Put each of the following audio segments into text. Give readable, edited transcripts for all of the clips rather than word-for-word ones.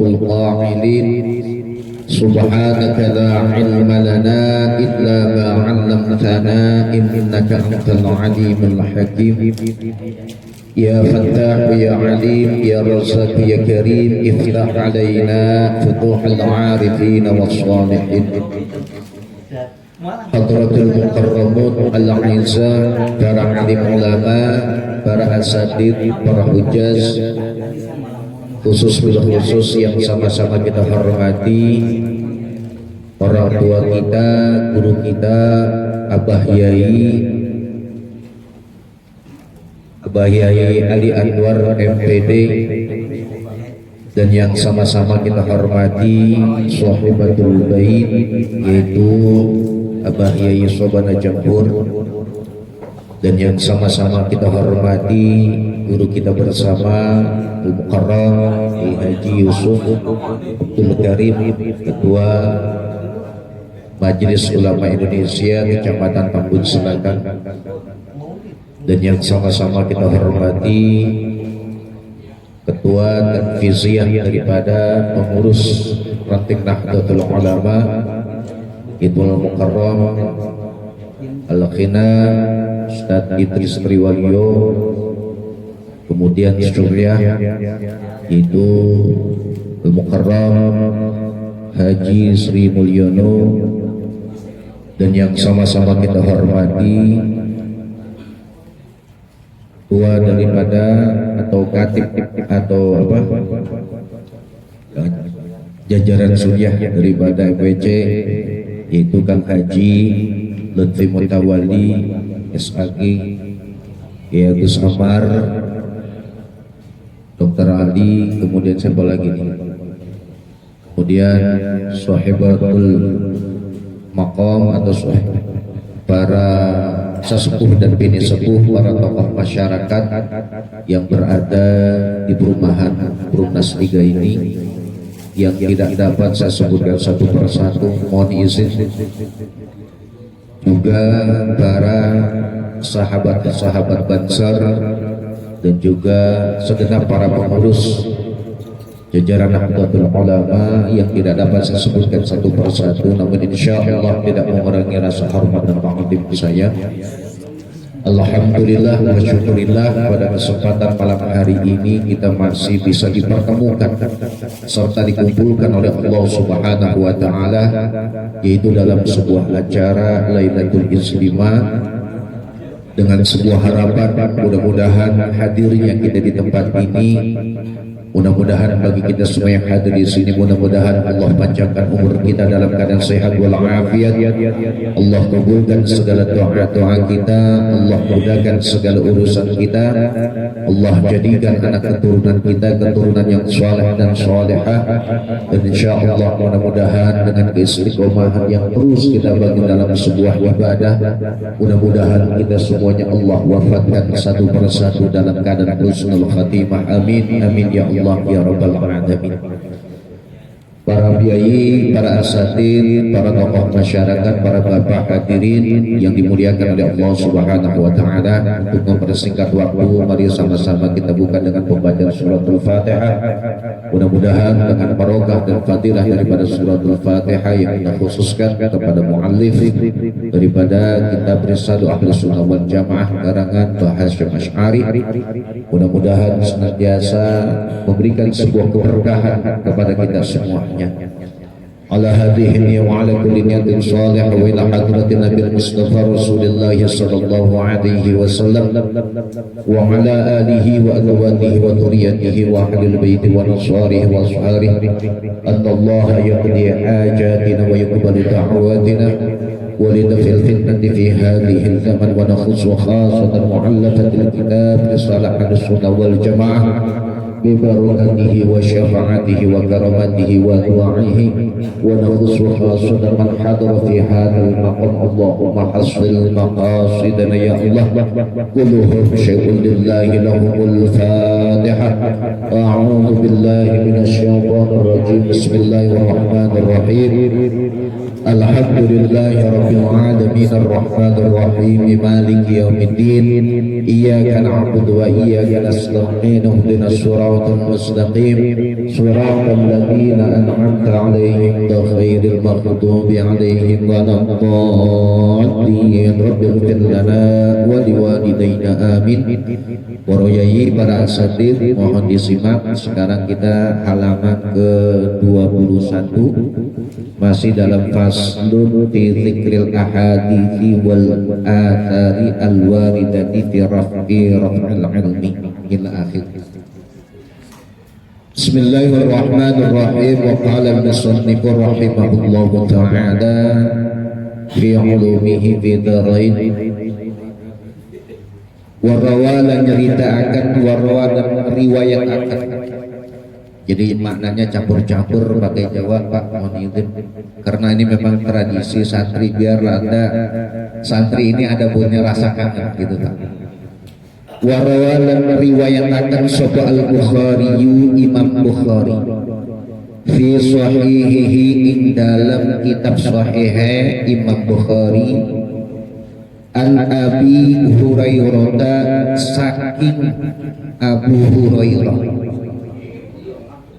القائلين سبحانك لا علم لنا إلا ما علمتنا إنك أنت العليم الحكيم يا فتاح يا عليم يا رزاق يا كريم افتح علينا فتوح العارفين والصالحين. Hadratul Mukarramun Al-Aizah, para alim ulama, para asatid, para hujaz, khusus bil khusus yang sama-sama kita hormati, orang tua kita, guru kita, Abah Yai Ali Anwar MPD, dan yang sama-sama kita hormati Sahibatul Bait, yaitu Abah Yai Sobana Jambur, dan yang sama-sama kita hormati guru kita bersama Al-Mukarram Haji Yusuf Abdul Karim, Ketua Majelis Ulama Indonesia Kecamatan Tambun Selatan, dan yang sama-sama kita hormati Ketua Tanfiziyah daripada pengurus Ranting Nahdlatul Ulama Idul Mukarram Al-Khina Ustadz Idris Triwalyo, kemudian Surya itu Al-Mukarram Haji Sri Mulyono, dan yang sama-sama kita hormati tua daripada atau katib atau apa jajaran suryah daripada FWC, yaitu Kang Haji Lutfi Mutawalli SAG, ya Gus Amar, Dr. Ali, kemudian siapa lagi nih, kemudian Sahibatul Maqam atau para sesepuh dan bini sepuh, para tokoh masyarakat yang berada di perumahan Perumnas 3 ini, yang tidak dapat saya sebutkan satu persatu, mohon izin. Juga para sahabat-sahabat Bansar, dan juga segenap para pengurus jajaran Nahdlatul Ulama yang tidak dapat saya sebutkan satu persatu, namun insya Allah tidak mengurangi rasa hormat dan panggilan saya. Alhamdulillah wa syukurillah, pada kesempatan malam hari ini kita masih bisa dipertemukan serta dikumpulkan oleh Allah Subhanahu wa Ta'ala, yaitu dalam sebuah acara Lailatul Islimah, dengan sebuah harapan mudah-mudahan hadirnya kita di tempat ini, mudah-mudahan bagi kita semua yang hadir di sini, mudah-mudahan Allah panjangkan umur kita dalam keadaan sehat walafiat, Allah kabulkan segala doa-doa kita, Allah mudahkan segala urusan kita, Allah jadikan anak keturunan kita keturunan yang saleh dan salehah, dan insya Allah mudah-mudahan dengan keistiqomahan yang terus kita bagi dalam sebuah ibadah, mudah-mudahan kita semuanya Allah wafatkan satu persatu dalam keadaan husnul khatimah. Amin amin ya Allah ya Rabbal Alamin. Para biayi, para asatid, para tokoh masyarakat, para bapak hadirin yang dimuliakan oleh Allah Subhanahu wa Ta'ala, untuk mempersingkat waktu, mari sama-sama kita buka dengan pembacaan suratul Fatihah. Mudah-mudahan dengan barokah dan fadilah daripada suratul Fatihah yang kita khususkan kepada muallif daripada kitab Risale Ahlus Sunnah wal Jamaah karangan Mbah Hasyim Asy'ari, mudah-mudahan senantiasa memberikan sebuah keberkahan kepada kita semuanya. Ala hadhihi wa ala kulli niyatin salihah wa ila hadratin Nabi Mustafa Rasulullah sallallahu alaihi wasallam wa ala alihi wa azwajihi wa dhurriyyatihi wa ahlil baiti wa nasarihi wa asharihi annallaha yaqdi hajatina wa yuqbalu da'watina wa lidafil fitnati fi hadhihi al-zaman wa nakhussu khasatan mu'allafatil kitab risalah Ahlussunnah wal Jamaah ببركته وشفاعته وكرامته ودعائه ونخص خاصة من حضر في هذا المقام. اللهم حصل مقاصدنا يا الله كلهم شيء لله لهم الفاتحة. أعوذ بالله من الشيطان الرجيم. بسم الله الرحمن الرحيم. الحمد لله رب العالمين الرحمن الرحيم مالك يوم الدين إياك نعبد وإياك نستعين اهدنا الصراط siratal mustaqim siratal ladzina an'amta 'alaihim ghairil maghdubi 'alaihim waladdallin. Rabbighfir lana wa liwalidayna amin. Waroyai para asatidz mohon disimak. Sekarang kita halaman ke-21 masih dalam faslun fi dzikril ahadithi wal athari al-waridati fi raf'il ilmi ila akhir. Bismillahirrahmanirrahim. Wa qala al-musannif rahimahullahu ta'ala fi ulumihi fi dharain warawalan nyeritakan warawalan riwayat akan. Jadi maknanya campur-campur pakai Jawa Pak, mohon izin karena ini memang tradisi santri, biar ada santri ini ada punya rasa kangen gitu Pak. Warawalan riwayat akan sapa al-Bukhari, Imam Bukhari fi sahihihi ing dalam kitab sahih Imam Bukhari an Abi Hurairah saking Abu Hurairah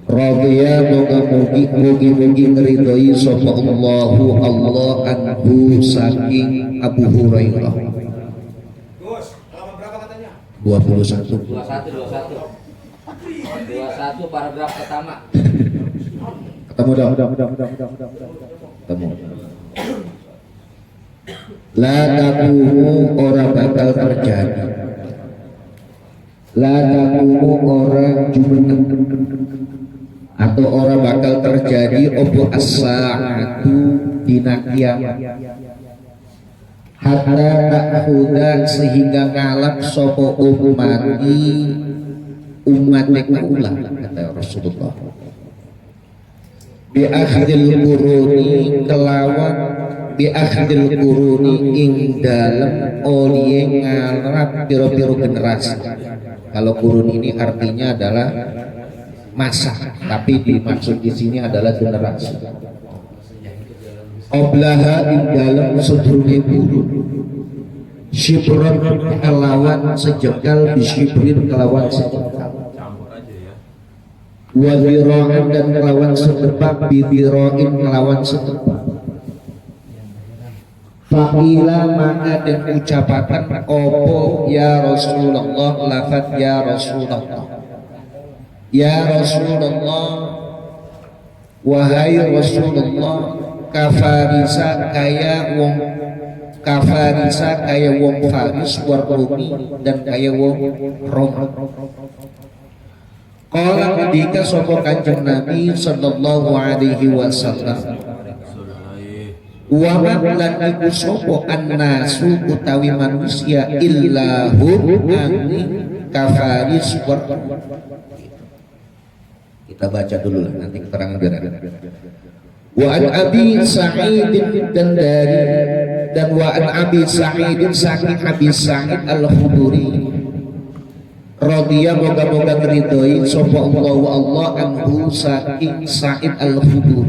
radhiyallahu mugi ngridhoi sapa Allahu Allah anhu saking Abu Hurairah. Gus, halaman berapa katanya? 21 paragraf pertama. Ketemu dah. Ketemu. La takumu orang bakal terjadi. La takumu orang jumeneng atau orang bakal terjadi opo as-sa'atu dina kiamat. Hatta ta'khuda sehingga ngalap sapa ummati kula kata Rasulullah. Bi akhdil quruni kelawan bi akhdil quruni ing dalem oleh ngarap piro-piro generasi. Kalau kurun ini artinya adalah masa, tapi dimaksud di sini adalah generasi. Oblaha ing dalem sedurunge kurun. Shibron kelawan sejengkal, bisyibrin kelawan sejengkal. Wadhiro'in dan kelawan setepak, bidhiro'in kelawan setepak. Faqila maka dan ucapakan opo ya Rasulullah, lafaz ya Rasulullah. Ya Rasulullah, wahai Rasulullah, kafarisa kaya wong Faris warumi dan kaya wong Rom. Qala ketika sapa Kanjeng Nabi sallallahu alaihi wasallam, wa man lan iku sapa annasu utawi manusia illa hum angin kafaris warumi. Kita baca dulu lah, nanti keterangan biar ada. Wa an Abi Sa'id dan wa an Abi Sa'id saking Abi Sa'id Al-Khudri radhiyallahu moga-moga ngridhoi sapa Allah anhu saking Sa'id Al-Khudri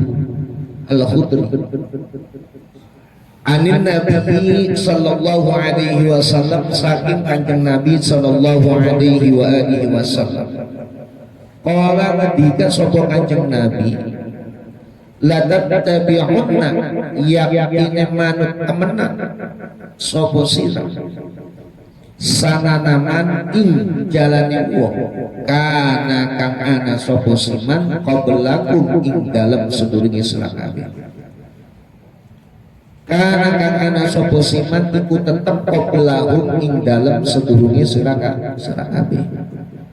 anin Nabi sallallahu alaihi wasallam saking Kanjeng Nabi sallallahu alaihi wa alihi wasallam. Qala ketika sapa Kanjeng Nabi, la tattabi'unna yaktine manut temenan sapa sira sananaman ing jalane wong kana kang ana sapa siman qablakum ing dalem sedurunge sira kabeh. Kana kang ana sapa siman iku tetep qablahum ing dalem sedurunge sira kabeh.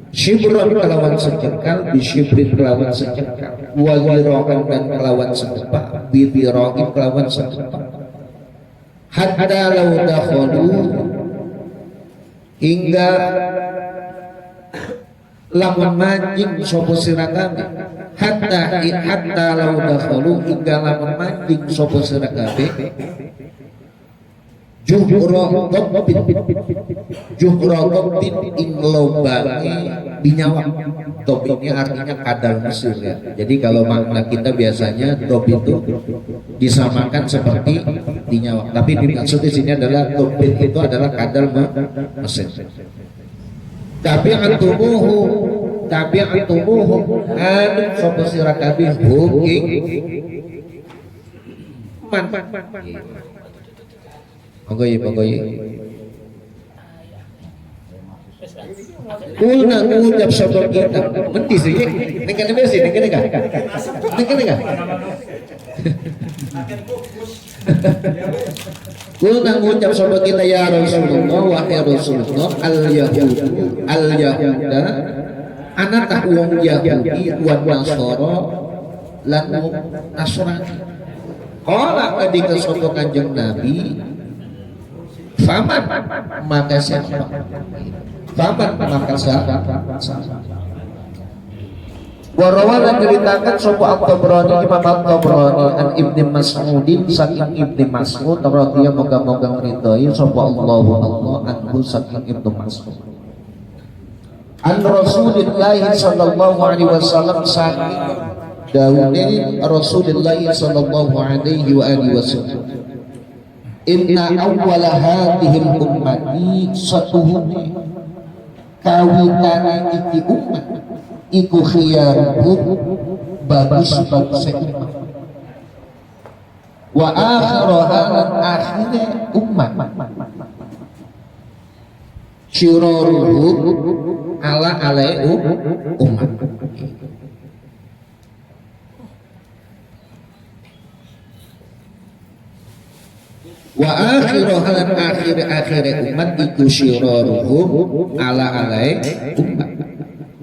Shibron kelawan sejengkal, bisyibrin kelawan sejengkal, wazirokan dan kelawan setepak, bidirokin kelawan setepak. Hatta lau dakhalu hingga lamun mancing sapa sira kabeh. Hatta lau dakhalu hingga lamun mancing sapa sira kabeh. Juhra tobin ing lobangi binyawa. Tob ini artinya kadal Mesir ya. Jadi kalau makna kita biasanya tob itu disamakan seperti binyawa, tapi dimaksud di sini adalah tobin itu adalah kadal Mesir. Tapi antumuhu tabi'atumuhum anut sapa sira kabeh hum ing man. Monggo ya. Kulna ngucap sapa kita menti sih ning kene wis ning kene ka Kulna ngucap sapa kita ya Rasulullah wahai Rasulullah al yahuda ana tak wong Yahudi wan Nasara lan Nasrani. Qala ketika sapa Kanjeng Nabi faman maka siapa Warawana ceritakan sapa At-Tabrani Imam At-Tabrani an Ibnu Mas'udin saking Ibnu Mas'ud radhiyallahu moga-moga ngridhoi sapa Allah anhu saking Ibnu Mas'ud an Rasulillah sallallahu alaihi wasallam saking dawuhe Rasulullah sallallahu alaihi wasallam inna awwala hadhil ummati satuhuni kawitane iki umat iku khiyaruhum bagus umat wa akhiruha akhire umat syiraruhum ala umat. Wa akhiruha akhire umat iku syiraruhum ala umat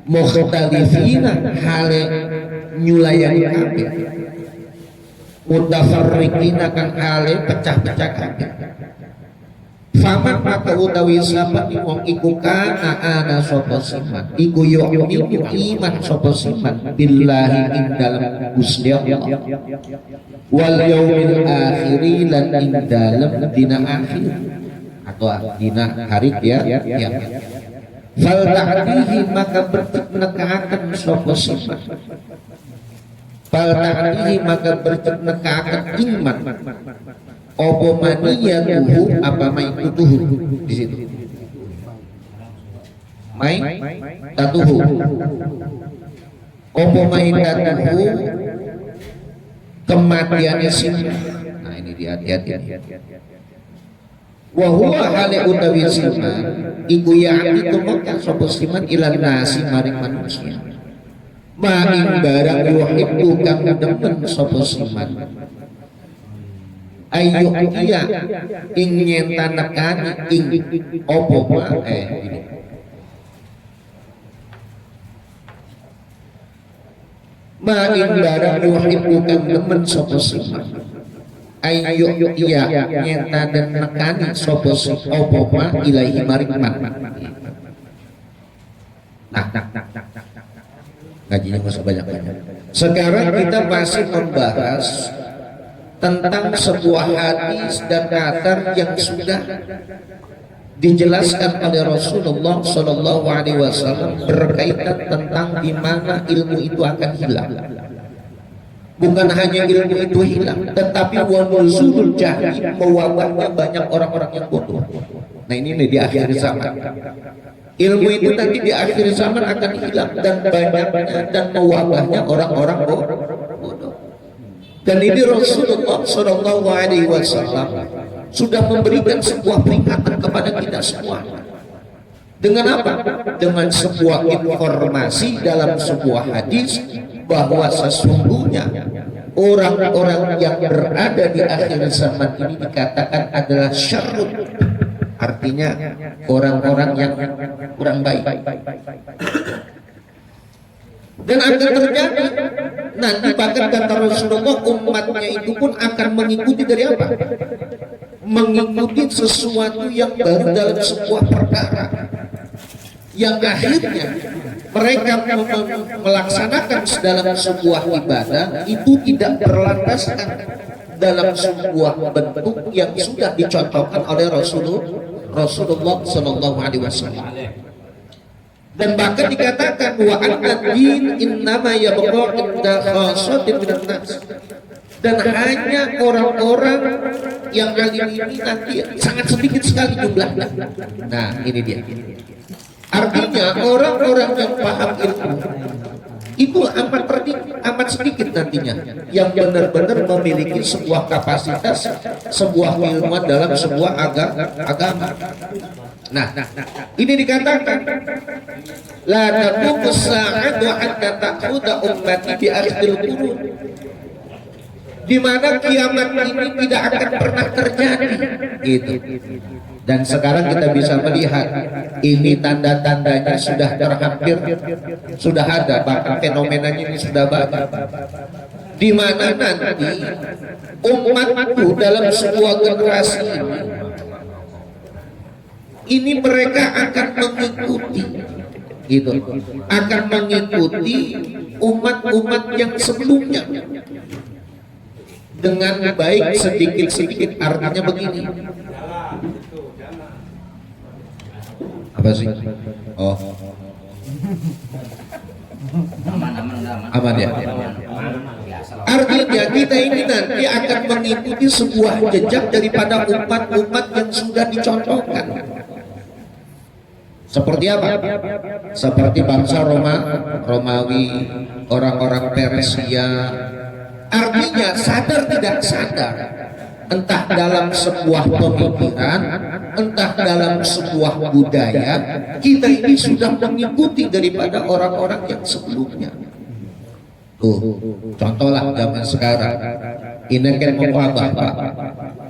mukhtalifina hale nyulayan kabeh mutafarriqina kang hale pecah-pecah kabeh faman maka utawi sapa wong iku kana ana sapa siman iku yu'minu iman sapa siman billahi ing dalem Gusti Allah wal yaumil akhir lan ing dalem dina akhir atau dina hari kiamat fal ta'dihi maka berteknekakan sapa siman fal ta'dihi maka berteknekakan iman apa maniyatuhu apa maituhu di situ mai tatuhu apa maitatuhu kematiannya siman. Nah ini hati-hati. Wa huwa hale utawi siman iku ya'ti tumakan sapa siman ila nasi maring manusia ma ing barang yuhibbu kang demen sapa siman ayu iya ing nyentanekani ing apa ini ma ing barang yuhibbu kang demen sapa siman ayu iya nyenta dan nekani sapa apa ilahi maring man. Ngajinya nggak sebanyak-banyak. Sekarang kita masih membahas tentang sebuah hadis dan athar yang sudah dijelaskan oleh Rasulullah Shallallahu Alaihi Wasallam berkaitan tentang di mana ilmu itu akan hilang. Bukan hanya ilmu itu hilang, tetapi wanuzulul jahil mewabahnya banyak orang-orang yang bodoh. Nah ini di akhir zaman. Ilmu itu nanti di akhir zaman akan hilang dan banyaknya dan mewabahnya orang-orang bodoh. Dan ini Rasulullah Shallallahu Alaihi Wasallam sudah memberikan sebuah peringatan kepada kita semua. Dengan apa? Dengan sebuah informasi dalam sebuah hadis bahwa sesungguhnya orang-orang yang berada di akhir zaman ini dikatakan adalah syarrun, artinya orang-orang yang kurang baik. Dan akan terjadi nanti bahkan kata Rasulullah umatnya itu pun akan mengikuti dari apa? Mengikuti sesuatu yang baru dalam sebuah perkara yang akhirnya mereka melaksanakan dalam sebuah ibadah itu tidak berlandaskan dalam sebuah bentuk yang sudah dicontohkan oleh Rasulullah Sallallahu Alaihi Wasallam. Dan bahkan dikatakan wa an-din innama yabqa inda khasatin minan nas. Dan hanya orang-orang yang alim ini nanti sangat sedikit sekali jumlahnya. Nah ini dia. Artinya orang-orang yang paham ilmu itu amat sedikit nantinya yang benar-benar memiliki sebuah kapasitas, sebuah keilmuan dalam sebuah agama. Nah, ini dikatakan la taqumu as-sa'atu hatta ta'khuda ummati bi akhiril qurun, di mana kiamat ini tidak akan pernah terjadi gitu. Dan sekarang kita bisa melihat ini tanda-tandanya sudah terhampir, sudah ada, bahkan fenomenanya ini sudah banyak. Di mana nanti umatku dalam sebuah generasi ini mereka akan mengikuti gitu, akan mengikuti umat-umat yang sebelumnya dengan baik sedikit-sedikit. Artinya begini, apa sih? Oh, aman ya. Artinya kita ini nanti akan mengikuti sebuah jejak daripada umat-umat yang sudah dicontohkan. Seperti apa? Seperti bangsa Romawi, orang-orang Persia. Artinya sadar tidak sadar, entah dalam sebuah pemikiran, entah dalam sebuah budaya, kita ini sudah mengikuti daripada orang-orang yang sebelumnya. Tuh, contohlah zaman sekarang, ini kan mewabah, Pak.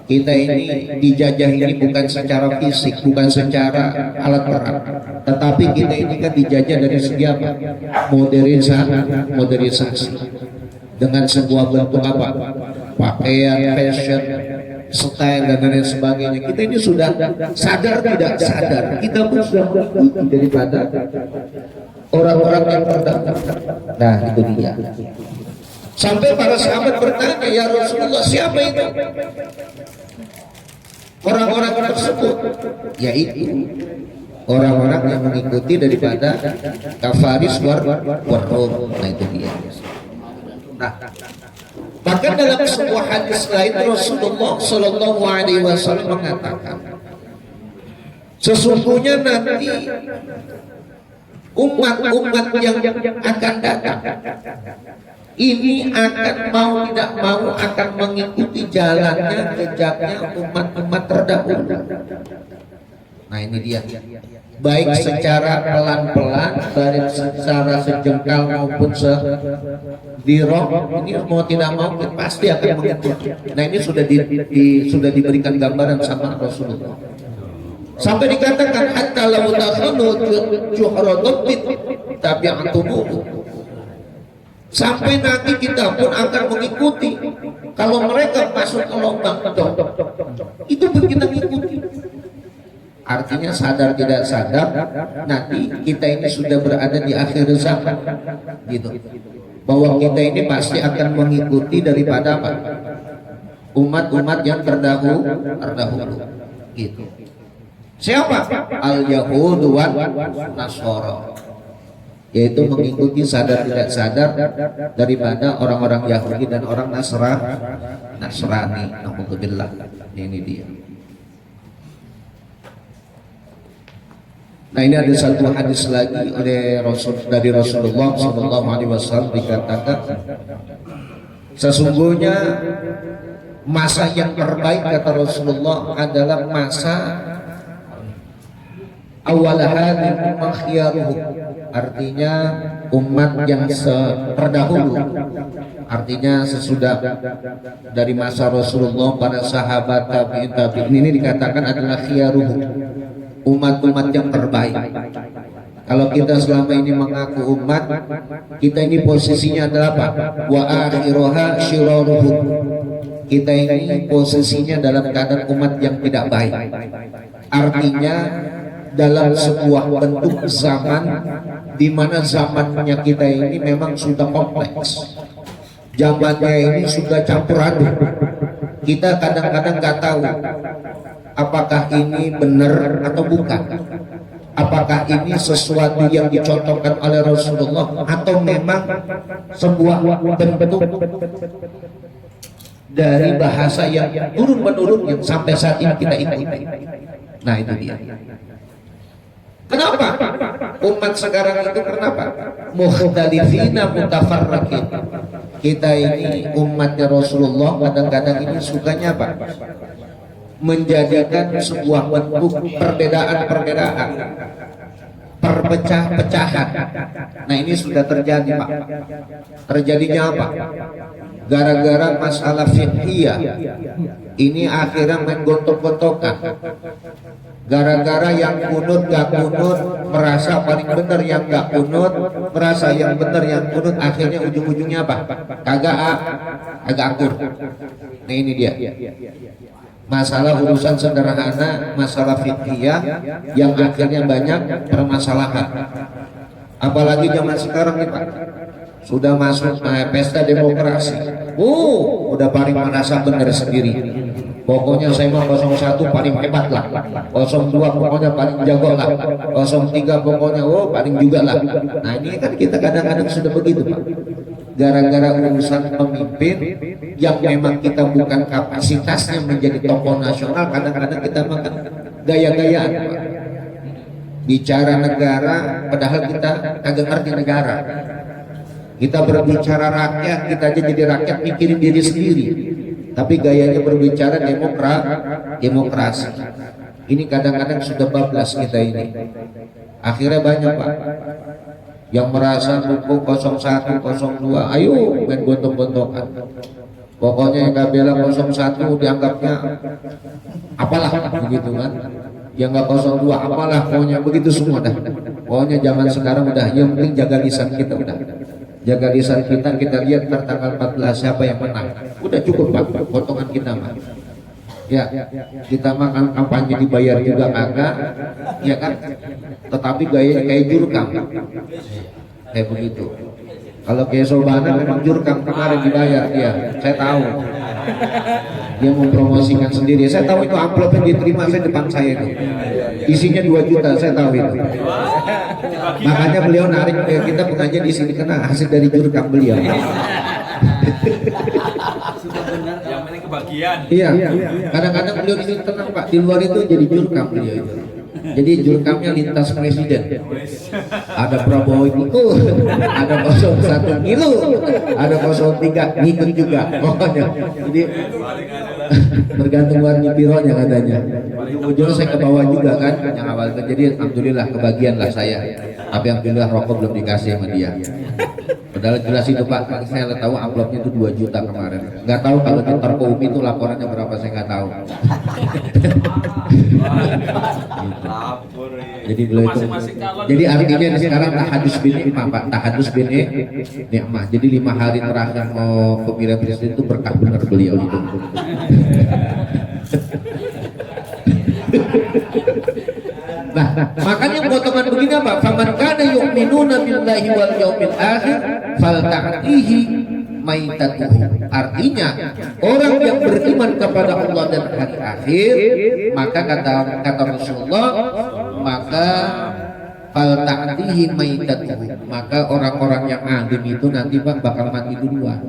Kita ini dijajah ini bukan secara fisik, bukan secara alat perang, tetapi kita ini kan dijajah dari segi apa? Modernisasi. Dengan sebuah bentuk apa? Pakaian, fashion, style dan lain sebagainya. Kita ini sudah sadar tidak sadar, kita pun sudah mengikuti daripada orang-orang yang terdahulu. Nah, itu dia. Sampai para sahabat bertanya, ya Rasulullah, siapa itu orang-orang tersebut? Yaitu orang-orang yang mengikuti daripada Kafaris war Rom. Nah, itu dia. Nah, bahkan dalam sebuah hadis lain Rasulullah Shallallahu Alaihi Wasallam mengatakan, sesungguhnya nanti umat-umat yang akan datang ini akan mau tidak mau akan mengikuti jalannya, jejaknya umat-umat terdahulu. Nah, ini dia. Baik secara pelan-pelan, baik secara sejengkal maupun sedirok, ini mau tidak mau pasti akan mengikuti. Nah, ini sudah diberikan gambaran sama Rasulullah. Sampai dikatakan hatta law dakhalu juhratin tabi'atumuhu. Sampai nanti kita pun akan mengikuti. Kalau mereka masuk ke lubang itu pun kita ikuti. Artinya sadar tidak sadar nanti kita ini sudah berada di akhir zaman gitu, bahwa kita ini pasti akan mengikuti daripada apa? Umat-umat yang terdahulu gitu. Siapa? Al-Yahudu wan Nasara, yaitu mengikuti sadar tidak sadar daripada orang-orang Yahudi dan orang Nasrani. Alhamdulillah, ini dia. Nah, ini ada satu hadis lagi dari Rasulullah Sallallahu Alaihi Wasallam, dikatakan sesungguhnya masa yang terbaik kata Rasulullah adalah masa awal hadil makhyaruhum, artinya umat yang terdahulu, artinya sesudah dari masa Rasulullah para sahabat tabi'in ini dikatakan adalah khiyaruhum, umat-umat yang terbaik. Kalau kita selama ini mengaku umat, kita ini posisinya adalah apa? Wa akhiruha syiraruhum, kita ini posisinya dalam keadaan umat yang tidak baik. Artinya dalam sebuah bentuk zaman di mana zamannya kita ini memang sudah kompleks, zamannya ini sudah campur aduk. Kita kadang-kadang nggak tahu apakah ini benar atau bukan, apakah ini sesuatu yang dicontohkan oleh Rasulullah atau memang sebuah bentuk dari bahasa yang turun-menurun yang sampai saat ini kita ikuti. Nah, itu dia. Kenapa? Umat sekarang itu kenapa? Mukhtalifina mutafarriqin. Kita ini umatnya Rasulullah kadang-kadang ini sukanya apa? Menjadikan sebuah bentuk perbedaan-perbedaan, perpecah-pecahan. Nah ini sudah terjadi Pak. Terjadinya apa? Gara-gara masalah fiqhiyah ini akhirnya main gontok-gontokan. Gara-gara yang kunut gak kunut merasa paling benar, yang gak kunut merasa yang benar yang kunut, akhirnya ujung-ujungnya apa? Kagak akur. Nah ini dia. Masalah urusan sederhana, masalah fiqhiyah yang akhirnya banyak permasalahan. Apalagi zaman sekarang nih Pak, sudah masuk pesta demokrasi. Udah paling merasa benar sendiri. Pokoknya saya mau 01 paling hebat lah, 02 pokoknya paling jago lah, 03 pokoknya paling juga lah. Nah ini kan kita kadang-kadang sudah begitu Pak. Gara-gara urusan pemimpin yang memang kita bukan kapasitasnya menjadi tokoh nasional, kadang-kadang kita makan gaya-gayaan Pak. Bicara negara padahal kita kagak ngerti negara. Kita berbicara rakyat, kita aja jadi rakyat mikirin diri sendiri. Tapi gayanya berbicara demokrasi. Ini kadang-kadang sudah bablas kita ini. Akhirnya banyak Pak yang merasa dukung 01, 02, ayo main gontok-gontokan. Pokoknya yang gak bela 01 dianggapnya apalah begitu kan. Yang gak 02 apalah, pokoknya begitu semua dah. Pokoknya zaman sekarang udah yang penting jaga lisan kita udah. Jaga lisan kita lihat tanggal 14 siapa yang menang. Udah cukup Pak, potongan kita mah. Ya, kita mah kan kampanye dibayar juga kagak, ya kan? Tetapi gayanya kayak jurkam, kayak begitu. Kalau kayak Sobana memang jurkam, kemarin dibayar dia, saya tahu. Dia mempromosikan sendiri. Saya tahu itu amplopnya diterima saya depan saya itu. Isinya 2 juta, saya tahu itu. Makanya beliau narik kita pengajian di sini karena hasil dari jurkam beliau. Yang penting kebagian. Iya. Kadang-kadang beliau di sini tenang Pak, di luar itu jadi jurkam beliau itu. Jadi jurkamnya lintas presiden. Ada Prabowo ikut, ada 01 ngilu, ada 03 ngikut juga. Pokoknya. Jadi tergantung warna bironya katanya. Ujung-ujungnya saya ke bawah juga kan yang awal itu. Jadi alhamdulillah kebagian lah saya. Tapi alhamdulillah rokok belum dikasih sama dia. Padahal jelas itu Pak, saya tahu amplopnya itu 2 juta kemarin. Nggak tahu kalau di Torkoum itu laporannya berapa, saya nggak tahu. Jadi beliau itu. Jadi artinya sekarang tahadus bin nikmah Pak, tahadus bin nikmah. Jadi 5 hari terakhir mau pemilihan presiden itu berkah benar beliau itu. Nah, makanya potongan begini apa? Faman kana yu'minuna billahi wal yaumil akhir falta'tihi maitatuhu. Artinya, orang yang beriman kepada Allah dan hari akhir, maka kata Rasulullah, maka falta'tihi maitatuhu. Maka orang-orang yang alim itu nanti Pak bakal mati duluan.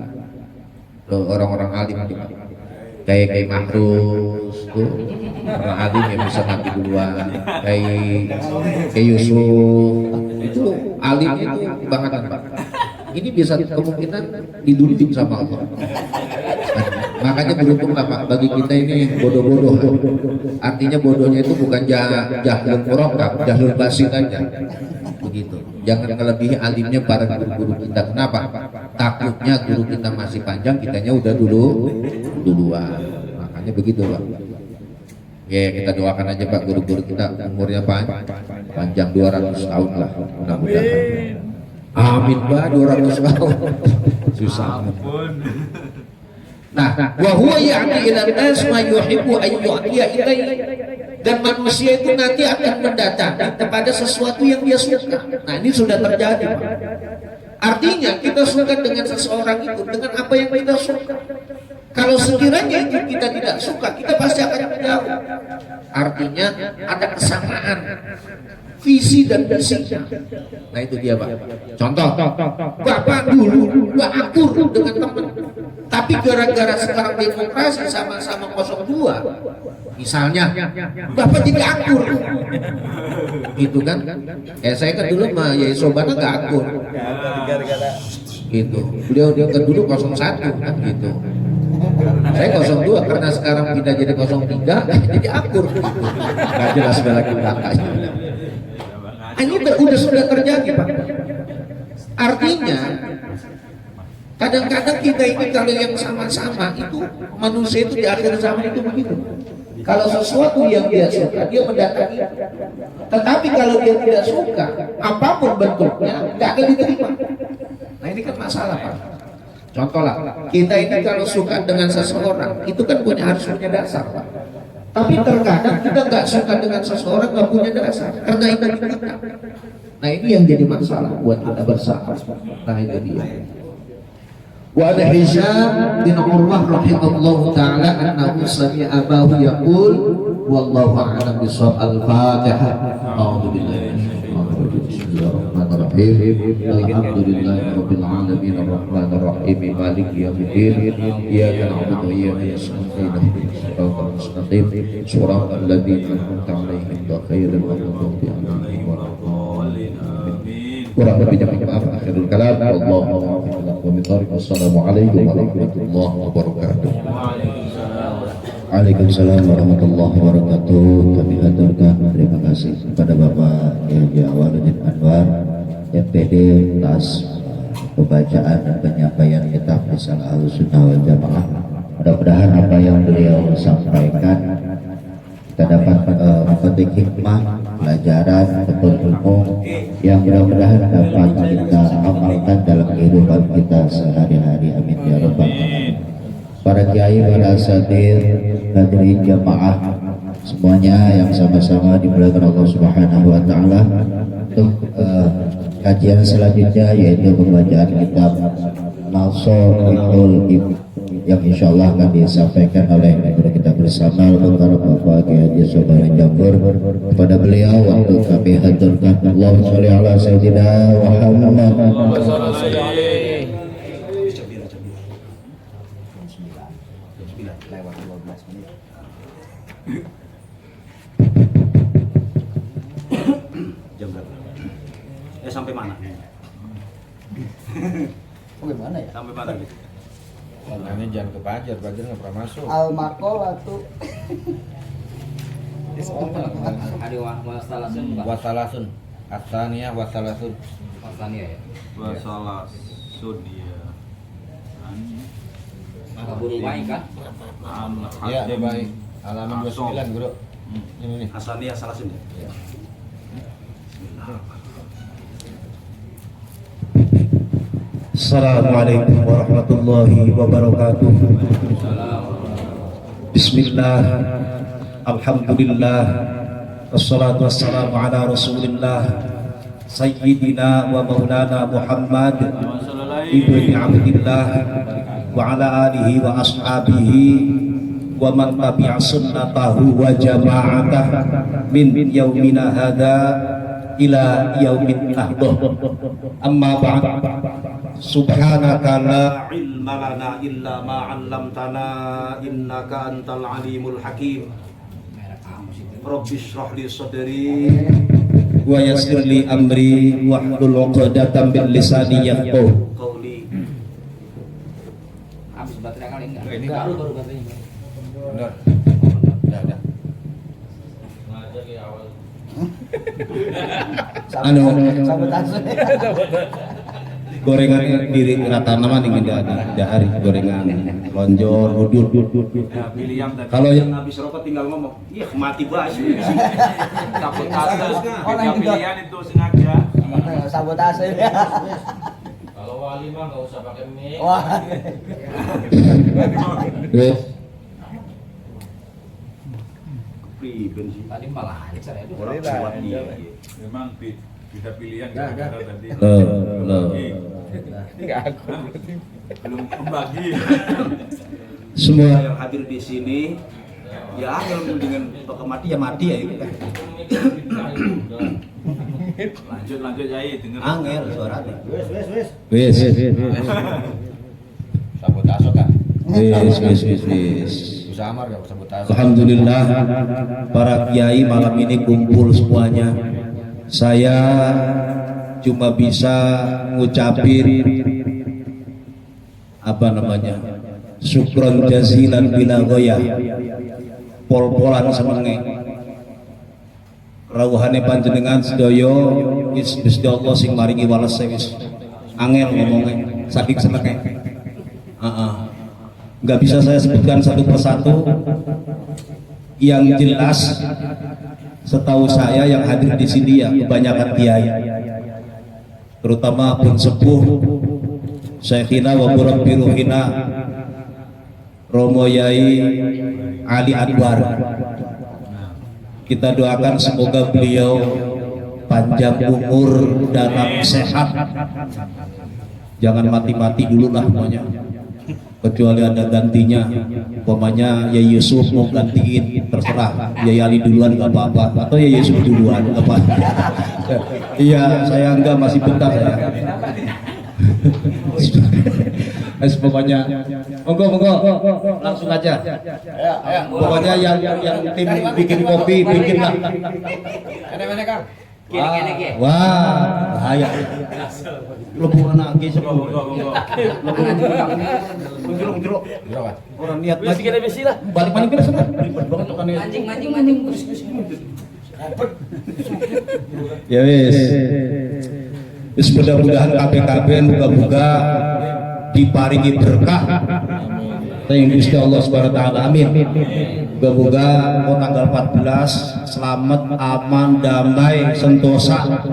Loh, orang-orang alim itu kayak Mahrus tuh orang alim yang bisa mati duluan, kayak Yusuf itu alim itu banget Pak. Ini bisa kemungkinan didunjung sama Allah. Makanya beruntunglah Pak bagi kita ini bodoh-bodoh. Artinya bodohnya itu bukan jahlul murakkab, jahlul basit aja. Begitu. Jangan melebihi alimnya para guru-guru kita. Kenapa? Takutnya guru kita masih panjang, kitanya udah duluan. Makanya begitu Pak. Ya kita doakan aja Pak guru-guru kita umurnya panjang 200 tahun lah mudah-mudahan. Amin Pak 200 tahun. Susah. Nah, wa huwa ya'ti ila an-nas ma yuhibbu an yu'tiya ilaihi. Dan manusia itu nanti akan mendatangi kepada sesuatu yang dia suka. Nah, ini sudah terjadi, Pak. Artinya kita suka dengan seseorang itu dengan apa yang kita suka. Kalau sekiranya itu kita tidak suka, kita pasti akan menjauh. Artinya ada kesamaan visi dan misinya. Nah itu dia Pak. Contoh, Bapak dulu gak akur dengan teman, tapi gara-gara sekarang demokrasi sama-sama 02, misalnya Bapak jadi akur. Gitu kan? Saya kan dulu mah ya Sobana gak akur. Gitu. Beliau kan dulu 01 kan gitu. Saya 02 karena sekarang pindah jadi 03 jadi akur. Gak jelas lagi belakangnya. Ini sudah terjadi Pak. Artinya kadang-kadang kita ini kalau yang sama-sama itu manusia itu di akhir zaman itu begitu. Kalau sesuatu yang dia suka dia mendatangi. Tetapi kalau dia tidak suka apapun bentuknya tidak akan diterima. Nah ini kan masalah Pak. Contoh lah, kita ini kalau suka dengan seseorang itu kan harus punya dasar Pak. Tapi terkadang kita nggak suka dengan seseorang nggak punya dasar karena itu kita. Nah ini yang jadi masalah buat kita bersama. Nah itu dia. Wa ana Hisham bin Urwah rahimahullahu taala annahu sami'a abahu yaqul wallahu a'lam bishawab al-Fatihah. A'udzu billahi Bismillahirrahmanirrahim. Alhamdulillahirabbil alamin arrahmanir rahim maliki yaumiddin iyyaka na'budu wa iyyaka nasta'in ihdinas siratal mustaqim siratal ladzina an'amta 'alaihim ghairil maghdubi 'alaihim waladdallin. Kurang lebihnya maaf akhirul kalam. Wassalamualaikum warahmatullahi wabarakatuh. Waalaikumsalam warahmatullahi wabarakatuh. Kami haturkan terima kasih kepada Bapak Kiai Awaludin Anwar MPD atas pembacaan dan penyampaian kitab Risalah Ahlussunnah wal Jamaah. Mudah-mudahan apa yang beliau sampaikan kita dapat memetik hikmah, pelajaran, ilmu yang mudah-mudahan dapat kita amalkan dalam kehidupan kita sehari-hari. Amin ya rabbal alamin. Para kiai, para asatidz, hadirin jamaah semuanya yang sama-sama dimuliakan Allah Subhanahu wa taala. Untuk kajian selanjutnya yaitu pembacaan kitab Nasohul Ibu yang insyaallah akan disampaikan oleh guru kita bersama para Bapak Kiai Saudara Jambur. Kepada beliau waktu kami haturkan Allahumma sholli ala sayyidina Muhammad. Jam berapa? Sampai mana? Sampai mana ya? Sampai mana gitu? Ini jangan ke Fajar nggak pernah masuk. Al-Makola tuh. Ada wasalasun Pak. Wasalasun, Asaniyah wasalasun. Wasania ya. Wasalasun ya. Kaburu baik kan? Iya, dia baik. Halaman 29, Guru. Ini nih. Hasaniyah Salasun ya. Assalamualaikum warahmatullahi wabarakatuh. Bismillah, alhamdulillah, wassalatu wassalamu ala rasulillah Sayyidina wa maulana Muhammad ibni Abdillah wa ala alihi wa ashabihi wa man tabi'a sunnatahu wa jama'atah min yaumina hadha ila yaumin nahdah. Amma ba'd. Subhanaka la ilma lana illa ma 'allamtana innaka antal alimul hakim. Rabbi shrah li sadri wa yassir li amri wahlul 'uqdatam min lisani yafqahu qawli. Habis baterai kali enggak? Ini Baru baterainya. Benar. Udah. anu Sabotase. gorengan diri rata nama nih hari gorengan lonjor udul. Ya, pilih yang tadi. Kalau yang habis rokok tinggal ngomong, "Ih, mati bas." Takut Tiga pilihan itu sengaja. Sabotase. Kalau wali mah nggak usah pakai mic. Wah. Priben sih. Tadi malah lancar ya. Orang kuat dia. Memang beda pilihan gara-gara tadi loh. belum membagi. Semua yang hadir di sini ya angel dengan mati ya mati ya itu kan. Lanjut Yai, denger. Angel suaranya. wis Sabotase kan. wis. Samar ya sabotase. Alhamdulillah para kiai malam ini kumpul semuanya. Saya cuma bisa ngucapin apa namanya, syukron jazilan bila goyah, pol-polan semenge rawuhane panjenengan sedaya Gusti Allah sing maringi welas wis angel ngomongnya saking senenge. Nggak bisa saya sebutkan satu persatu. Yang jelas setahu saya yang hadir di sini ya kebanyakan kiai, terutama pun sepuh Syekhina wa Murabbiruhina Romo Yai Ali Anwar. Kita doakan semoga beliau panjang umur dalam sehat, jangan mati-mati dulu lah semuanya, kecuali ada gantinya. Umpamanya Yai Yusuf mau gantiin terserah, Yai Ali duluan nggak apa-apa, atau Yai Yusuf duluan nggak apa-apa. Iya, saya enggak, masih betah saya. Pokoknya monggo langsung aja. Pokoknya yang tim bikin kopi bikin lah. Mana Kang? Kene-kene. Wah, bahaya. Lebu anak ge sebelum. Monggo. Jeruk. Berapa? Orang niat Wis kene besi lah. balik mana kita sana. Ribet banget kan ya. Mancing terus. Ya wis. Wis mudah-mudahan KPKB muga-muga diparingi berkah yang Gusti Allah Subhanahu wa taala. Amin. Moga-moga tanggal 14 selamat, aman, damai, sentosa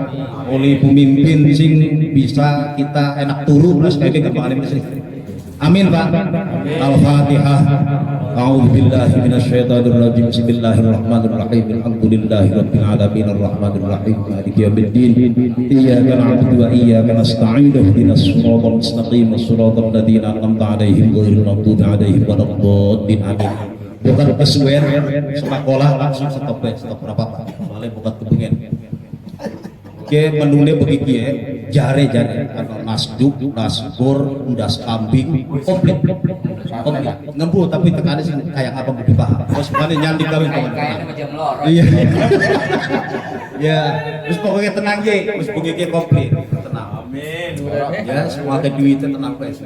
oleh pemimpin sing bisa kita enak turu terus kayak kemarin di sini. Amin Pak. Al-Fatihah. A'udzubillahi minasyaitonir rajim. Bismillahirrahmanirrahim. Alhamdulillahirabbil alamin arrahmanir rahim maliki yaumiddin. Iyyaka na'budu wa iyyaka nasta'in. Ihdinas siratal mustaqim. Shiratal ladzina an'amta 'alaihim ghairil maghdubi 'alaihim waladdallin. Amin. Bukan kesuwen sekolah langsung stop berapa Pak? Soalnya bukan kepengen. Oke, menunya begitu ya, jare nasduk, nasbur, undas kambing, komplit, ngembul tapi tekannya sih kayak apa mau dibahas. Terus mana nyandi kawin Kayak macam lorong. Iya. Ya, terus pokoknya tenang ya, terus begitu komplit, tenang. Amin. Ya, semua ada duitnya tenang guys.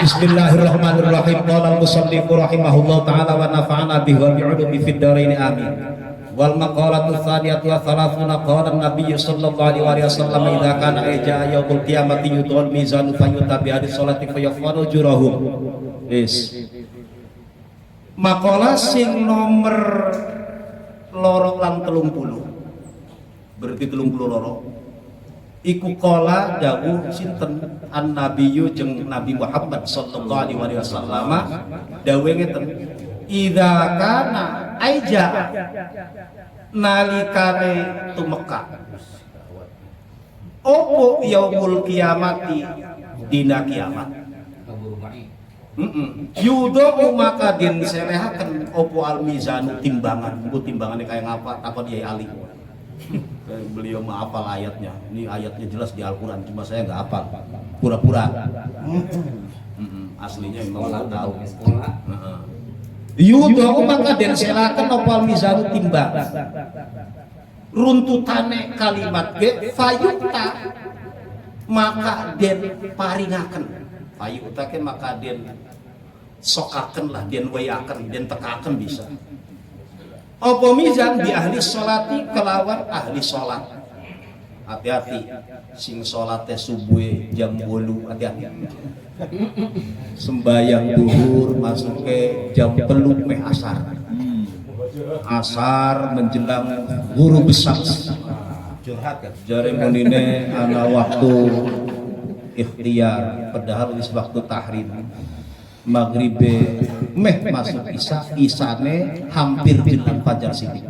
Bismillahirrahmanirrahim. Qala al-musannif rahimahullah taala wa nafa'ana bihi wa bi'ulumihi fid dharain amin. Wal maqalatu tsaniyatu wa thalathuna qala an-nabiy sallallahu alaihi wasallam idza kana aja yaumul qiyamati yudhal mizan fayutabi hadis salati fayafanu jurahum. Maqalah sing nomor loro lan 30. Berarti 30 loro. Iku qala dawuh sinten an-nabiyyu jeung Nabi Muhammad sallallahu alaihi wasallam dawuh ngeten. Idza kana aja nalikane tumeka opo yaumul kiamati dina kiamat yudo maka den selehaken opo al mizanu timbangan. Bu timbangannya kayak ngapa takon Yai Ali. Beliau mah hafal ayatnya. Ini ayatnya jelas di Al-Qur'an, cuma saya nggak hafal. Pura-pura. Aslinya memang nggak tahu. Yudo maka den selaken opal mizanu timbang. Runtutane kalimat ge fayuta maka den paringaken. Fayuta ke maka den sokaken lah, den wayaken, den tekaken bisa. Apa mizan di ahli sholati kelawan ahli sholat. Hati-hati, sing sholatnya subuh jam 8, hati-hati. Sembayang duhur masuk ke jam 3 meh asar menjelang guru besar curhat kan jare munine ana waktu ikhtiar padahal wis waktu tahrim maghrib meh masuk isane hampir jelang fajar sini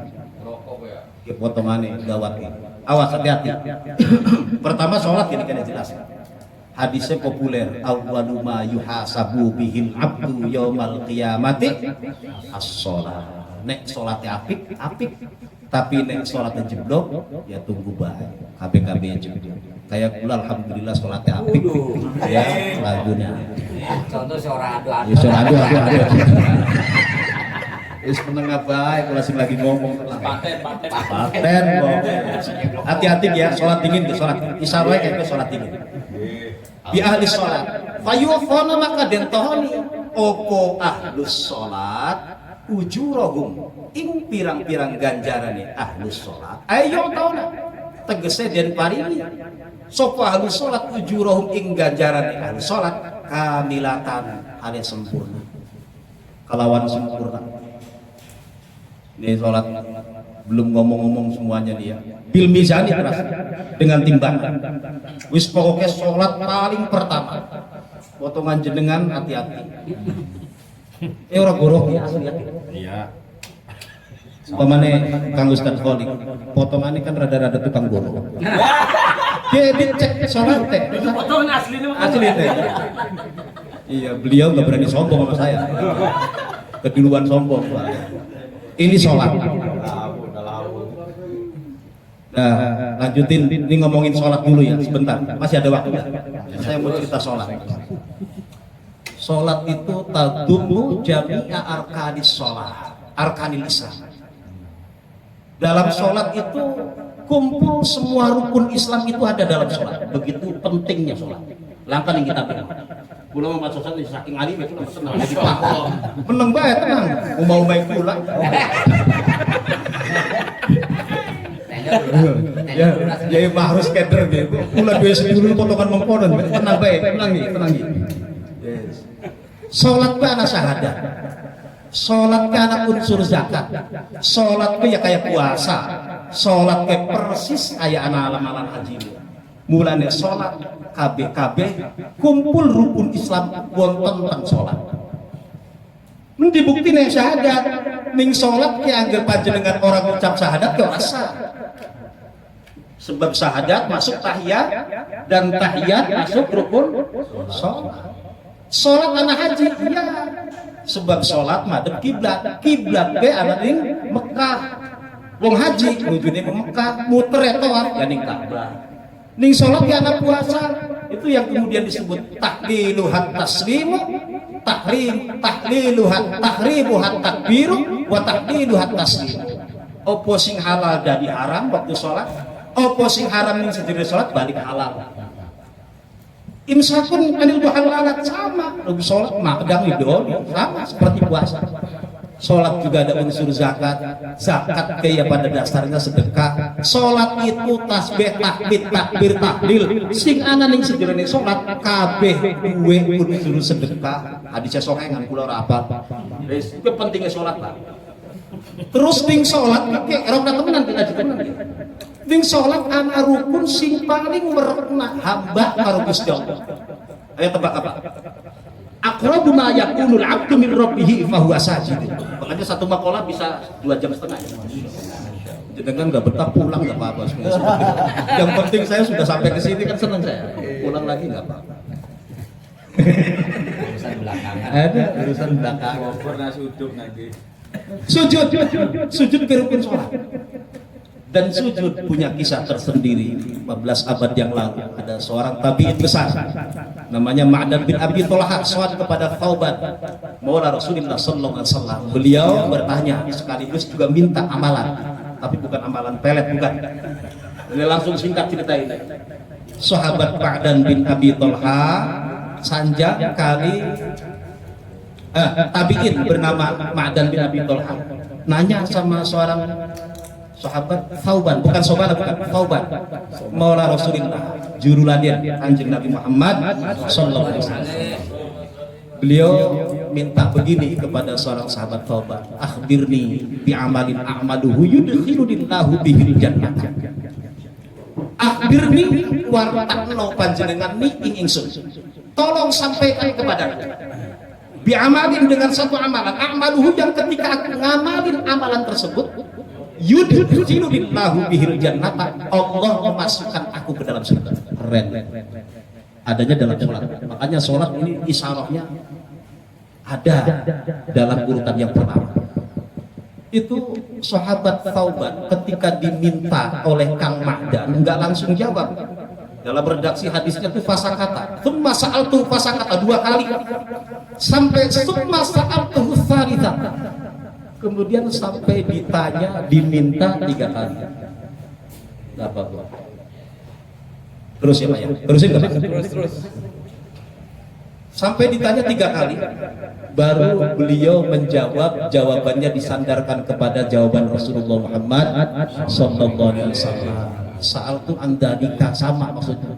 ya potongane gawat awas hati-hati. Pertama sholat ini kan jelas Hadisnya populer, awwalu ma yuhasabu bihil abdu yaumal qiyamati as-shalah. Nek salate apik, apik. Tapi nek salate jeblok, ya tunggu bae. KBKB jeblok. Kayak kula alhamdulillah salate apik. Ya, lagunya. Contoh seorang adu-adu. Ya aduh. Wis menengah bae kula sing lagi ngomong. Paten. Paten kok. Hati-hati ya, salat dingin ke salat. Isya wae kayak salat dingin. Bi ahli salat fayuwafana maka den tohoni opo ahlus salat ujurahum ing pirang-pirang ganjarane ahlus salat ayo tauna tegese den paringi sapa ahlus salat ujurahum ing ganjarane ahlus salat kamilatan hale sempurna kalawan sempurna. Ini salat belum ngomong-ngomong semuanya dia bil mizani terus dengan timbangan wis pokoknya sholat paling pertama potongan jenengan hati-hati orang goroh ya asli Iya. pemane Kang Ustaz Kholik potongannya kan rada-rada tukang goroh dia dicek sholat teh Potongan aslinya asli teh iya beliau nggak berani sombong sama saya keduluan sombong ini sholat. Nah, lanjutin ini ngomongin sholat dulu ya sebentar, masih ada waktu. Saya mau cerita sholat. Sholat itu tadumu jami'a arkanis sholat, arkanil Islam. Dalam sholat itu kumpul semua rukun Islam itu ada dalam sholat. Begitu pentingnya sholat. Langkah yang kita bilang. Pulau mau masuk satu saking alim itu senang jadi pak. Menang banget tenang. Mau baik pula. Ya harus keder gitu. Pula dua sedulur potongan mengkonon. Tenang baik, tenang. Yes. Sholat ke anak syahadat. Sholat ke anak unsur zakat. Sholat ke ya kayak puasa. Sholat ke persis kayak anak amalan haji. Mulanya sholat KB kumpul rukun Islam wonten tentang sholat. Nanti bukti nih syahadat, ning sholat ki angger panjenengan orang ucap syahadat ke rasa. Sebab syahadat masuk tahiyat dan tahiyat masuk rukun sholat. Sholat anak haji iya. Sebab sholat madhep kiblat, kiblat ke anak ning Mekah. Wong haji nujune ke Mekah, muter ya tawaf ya ning Ka'bah. Ning sholat ya anak puasa itu yang kemudian disebut tahlilu hat taslimu tahlilu hat tahrimu hat takbiru wa tahlilu hat taslim. Opo sing halal dari haram waktu sholat, opo sing haram ning sedherek sholat balik halal. Imsakun anil muhallalat sama, lebih sholat makdang idol sama seperti puasa. Sholat juga ada unsur zakat, zakat kayak pada dasarnya sedekah. Sholat itu tasbih, tahmid, takbir, tahlil. Sing ana ning sejerone sholat kabeh duwe unsur sedekah. Hadisnya sokengan kula ora apal. Wis itu pentingnya sholat, Pak. Terus ning sholat iki ora temenan kita ditenan. Ning sholat ana rukun sing paling merekna hamba karo Gusti Allah. Ayo tebak apa? Aqrabu ma yakunul 'abdu min rabbih fa huwa sajid. Makanya satu makalah bisa 2,5 jam. Jangan nggak betah pulang nggak apa-apa. Yang penting saya sudah sampai ke sini kan senang saya. Pulang lagi nggak apa-apa. Urusan belakangan. Ada urusan belakang. Pernah sudut nanti. Sujud ke rukun sholat. Dan sujud punya kisah tersendiri. 14 abad yang lalu ada seorang tabi'in besar namanya Ma'dan bin Abi Tolha sholat kepada Thauban maula Rasulullah sallallahu alaihi wasallam. Beliau bertanya sekaligus juga minta amalan, tapi bukan amalan pelet, bukan. Ini langsung singkat cerita ini. Sahabat Ma'dan bin Abi Tolha sanjang kali tabi'in bernama Ma'dan bin Abi Tolha nanya sama seorang sahabat Thauban, bukan Sobana, bukan Thauban, maula Rasulullah, juruladir Kanjeng Nabi Muhammad sallallahu alaihi wasallam. Beliau minta begini kepada seorang sahabat Thauban, akhbirni bi amalin a'maluhu yudkhilunillahu bihil jannah. Akhbirni wartakno panjenengan ni ing ingsun. Tolong sampaikan kepadaku. Bi amalin dengan satu amalan, a'maluhu yang ketika aku ngamalin amalan tersebut yudkhilunillahu bihil jannah, Allah memasukkan aku ke dalam surga. Keren. adanya dalam sholat. Makanya sholat ini isyarahnya ada dalam urutan yang pertama. Itu sahabat Thauban ketika diminta oleh Kang Ma'dan enggak langsung jawab. Dalam redaksi hadisnya itu fasakata, tsumma sa'altu fasakata 2 kali, sampai tsumma sa'altu tsalitsata, kemudian sampai ditanya diminta 3 kali. Enggak apa-apa. Terus ya Pak ya? Terusin nggak Pak? Terus. Sampai ditanya 3 kali, baru beliau menjawab, jawabannya disandarkan kepada jawaban Rasulullah Muhammad sallallahu alaihi wasallam. Saal itu andalika, sama maksudnya.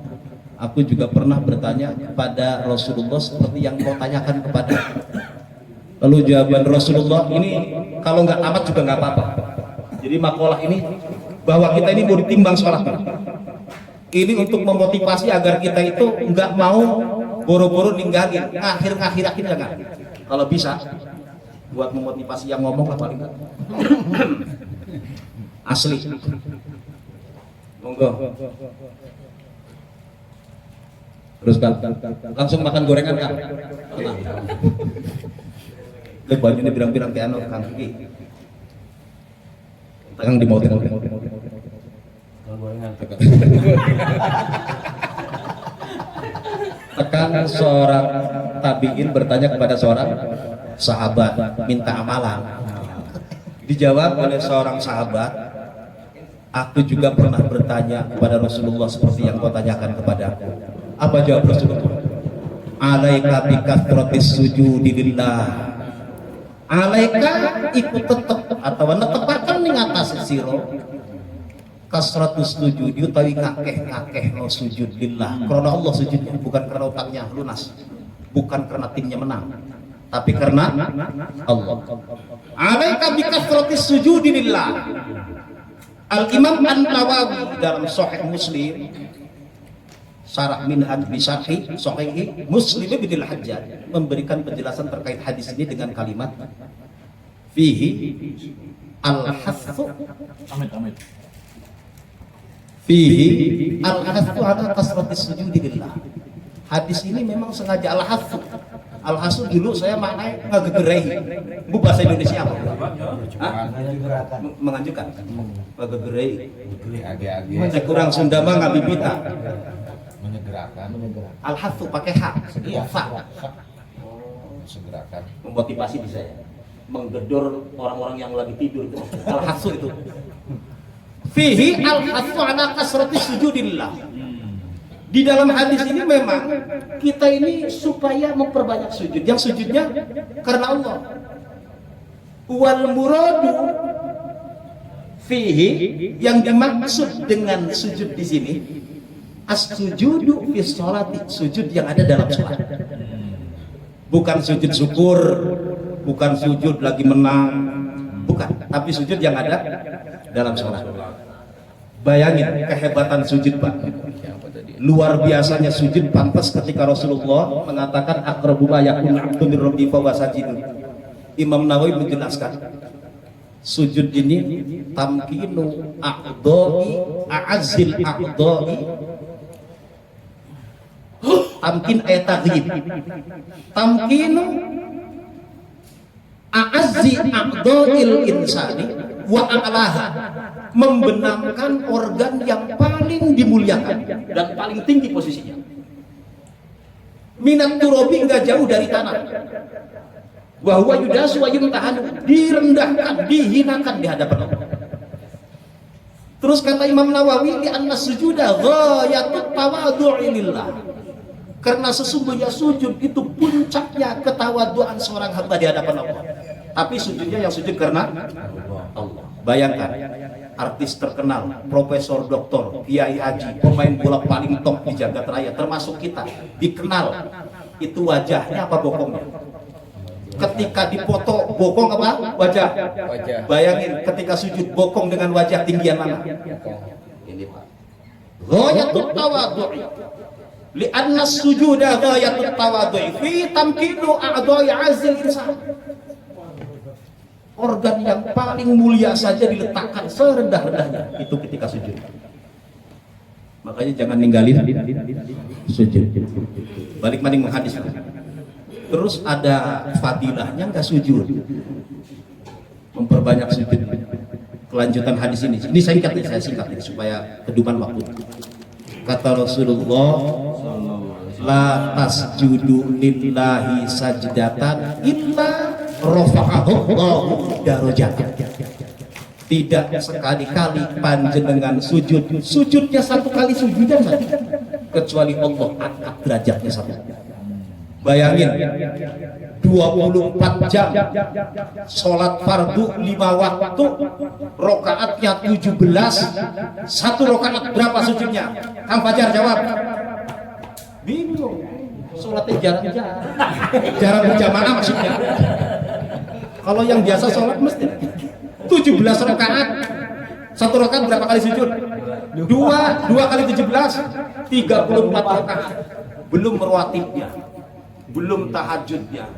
Aku juga pernah bertanya kepada Rasulullah seperti yang kau tanyakan kepada. Lalu jawaban Rasulullah ini kalau nggak tamat juga nggak apa-apa. Jadi makalah ini bahwa kita ini mau ditimbang sholat. Ini untuk memotivasi agar kita itu nggak mau boro-boro ninggalin akhir-akhir jangan. Kalau bisa buat memotivasi yang ngomong lah paling nggak. Asli. Monggo. Terus kan langsung makan gorengan kan? Lihat bajunya birang-birang kayak anu kan Kiki. Tangan di motor. Tekan seorang tabiin bertanya kepada seorang sahabat minta amalan. Dijawab oleh seorang sahabat, aku juga pernah bertanya kepada Rasulullah seperti yang kau tanyakan kepada aku. Apa jawab Rasulullah? Alaika bikathratis sujudi lillah. Alaika ikut tetep atau netepaken ning atas sira kasratus sujud utawi ngakeh no sujud lillah. Karena Allah sujudnya bukan karena utangnya lunas, bukan karena timnya menang, tapi karena Allah. Alaika bikathratis sujudi lillah. Al-Imam An-Nawawi dalam Sahih Muslim Syarah Minhaj bi Sahih Sahih Muslim bin Al-Hajjaj memberikan penjelasan terkait hadis ini dengan kalimat fihi al-hathu fihi al-hathu ala kasratis sujudi lillah. Hadis ini memang sengaja al-hathu. Al-hathu dulu saya maknanya ngagegerai. Bu bahasa Indonesia apa? Menganjurkan. Ngagegerai. Saya kurang Sunda mah ngabibita. Menyegerakan. Al-hathu pakai hak. Iya, fa. Segerakan. Memotivasi bisa ya. Menggedor orang-orang yang lagi tidur itu. Al-hathu itu. Fihi al-hathu ala kasratis sujudillah. Di dalam hadis ini memang kita ini supaya memperbanyak sujud. Yang sujudnya karena Allah. Wal muradu fihi, yang dimaksud dengan sujud di sini as-sujudu fi sholati, sujud yang ada dalam sholat. Bukan sujud syukur, bukan sujud lagi menang, bukan, tapi sujud yang ada dalam sholat. Bayangin kehebatan sujud Pak. Luar biasanya sujud, pantas ketika Rasulullah mengatakan aqrabu ma yakunu 'abdu min rabbi fa huwa sajidun. Imam Nawawi menjelaskan sujud ini tamkinu a'dha'i a'azzil a'dha'i, tamkin ayat taghyib, tamkinu a'azzi a'dha'il insani wa a'laha, membenamkan organ yang paling dimuliakan dan paling tinggi posisinya. Minat turobi enggak jauh dari tanah. Wa huwa yudasu wa yumtahan, direndahkan, dihinakan di hadapan Allah. Terus kata Imam Nawawi, li anna sujuda ghayatut tawadhu'i lillah. Karena sesungguhnya sujud itu puncaknya ketawaduan seorang hamba di hadapan Allah. Tapi sujudnya yang sujud karena Allah. Bayangkan artis terkenal, profesor, doktor, kiai haji, pemain bola paling top di jagat raya, termasuk kita, dikenal. Itu wajahnya apa bokongnya? Ketika dipoto bokong apa? Wajah. Bayangin ketika sujud bokong dengan wajah tinggian mana? Ini Pak. Ghayatut tawadhu'. Li'anna sujuda ghayatut tawadhu' fi tamkinu a'dha'i 'azil insan. Organ yang paling mulia saja diletakkan serendah-rendahnya itu ketika sujud. Makanya jangan ninggalin sujud. Balik maning menghadis. Terus ada fadilahnya nggak sujud, memperbanyak sujud. Kelanjutan hadis ini singkat ya, saya singkat ini supaya keduman waktu. Kata Rasulullah, la tasjudu lillahi sajdatan illa rafa'ahu Allahu darajatan. Tidak sekali-kali panjenengan sujudnya satu kali sujudan saja, kecuali Allah angkat derajatnya satu. Bayangin 24 jam sholat fardu 5 waktu, rokaatnya 17, satu rokaat berapa sujudnya? Kang Fajar jawab. Bingung, sholatnya jarang berjamaah maksudnya. Kalau yang biasa sholat mesti 17 rakaat, satu rakaat berapa kali sujud? Dua kali 17, 34 rakaat. Belum rawatibnya, belum tahajudnya.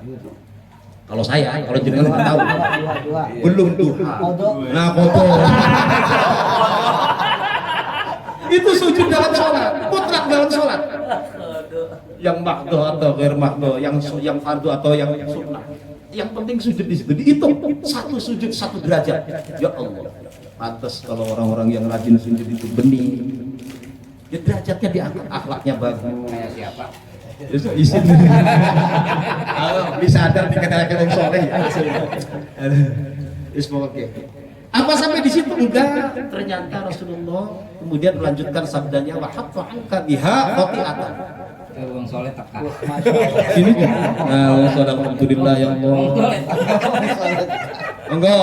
Kalau saya, kalau jenengan nggak tahu, belum duha. Nah, kotor. Itu sujud dalam sholat, mutlak dalam sholat. Yang makdo atau ghair makdo, yang fardu atau yang sunnah. Yang penting sujud di situ, dihitung satu sujud satu derajat. Ya Allah, pantas kalau orang-orang yang rajin sujud itu bening, ya derajatnya diangkat, akhlaknya bagus. Kayak siapa? Isin. Bisa ada dikatakan orang soleh. Oke. Apa sampai di situ? Enggak. Ternyata Rasulullah kemudian melanjutkan sabdanya, wa haqqa anka biha qati'atan. Wong soleh teka. Sini. Nah, alhamdulillah ya Allah. Enggak,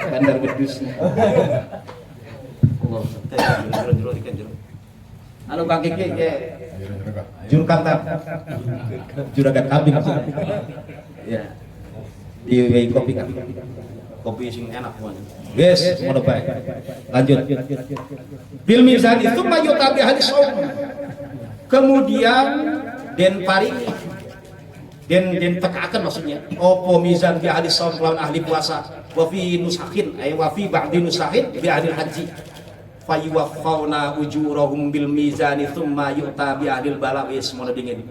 bandar bedus. Allah, jero ikan jero. Anu Kang Kiki juru kantap, juragan kambing. Ya. Di WI kopi kan. Kopi sing enak banget. Guys, mau baik. Lanjut. Bil mizan itu mayutabi hadis saum. Kemudian den paringi den tekakan maksudnya opo mizan bi hadis saum lawan ahli puasa wa fi nusahin ay wa fi ba'di nusahin bi ahli haji fayuwaffawna ujurahum bil mizani thumma yu'ta bi ahlil bala wis mono dingin.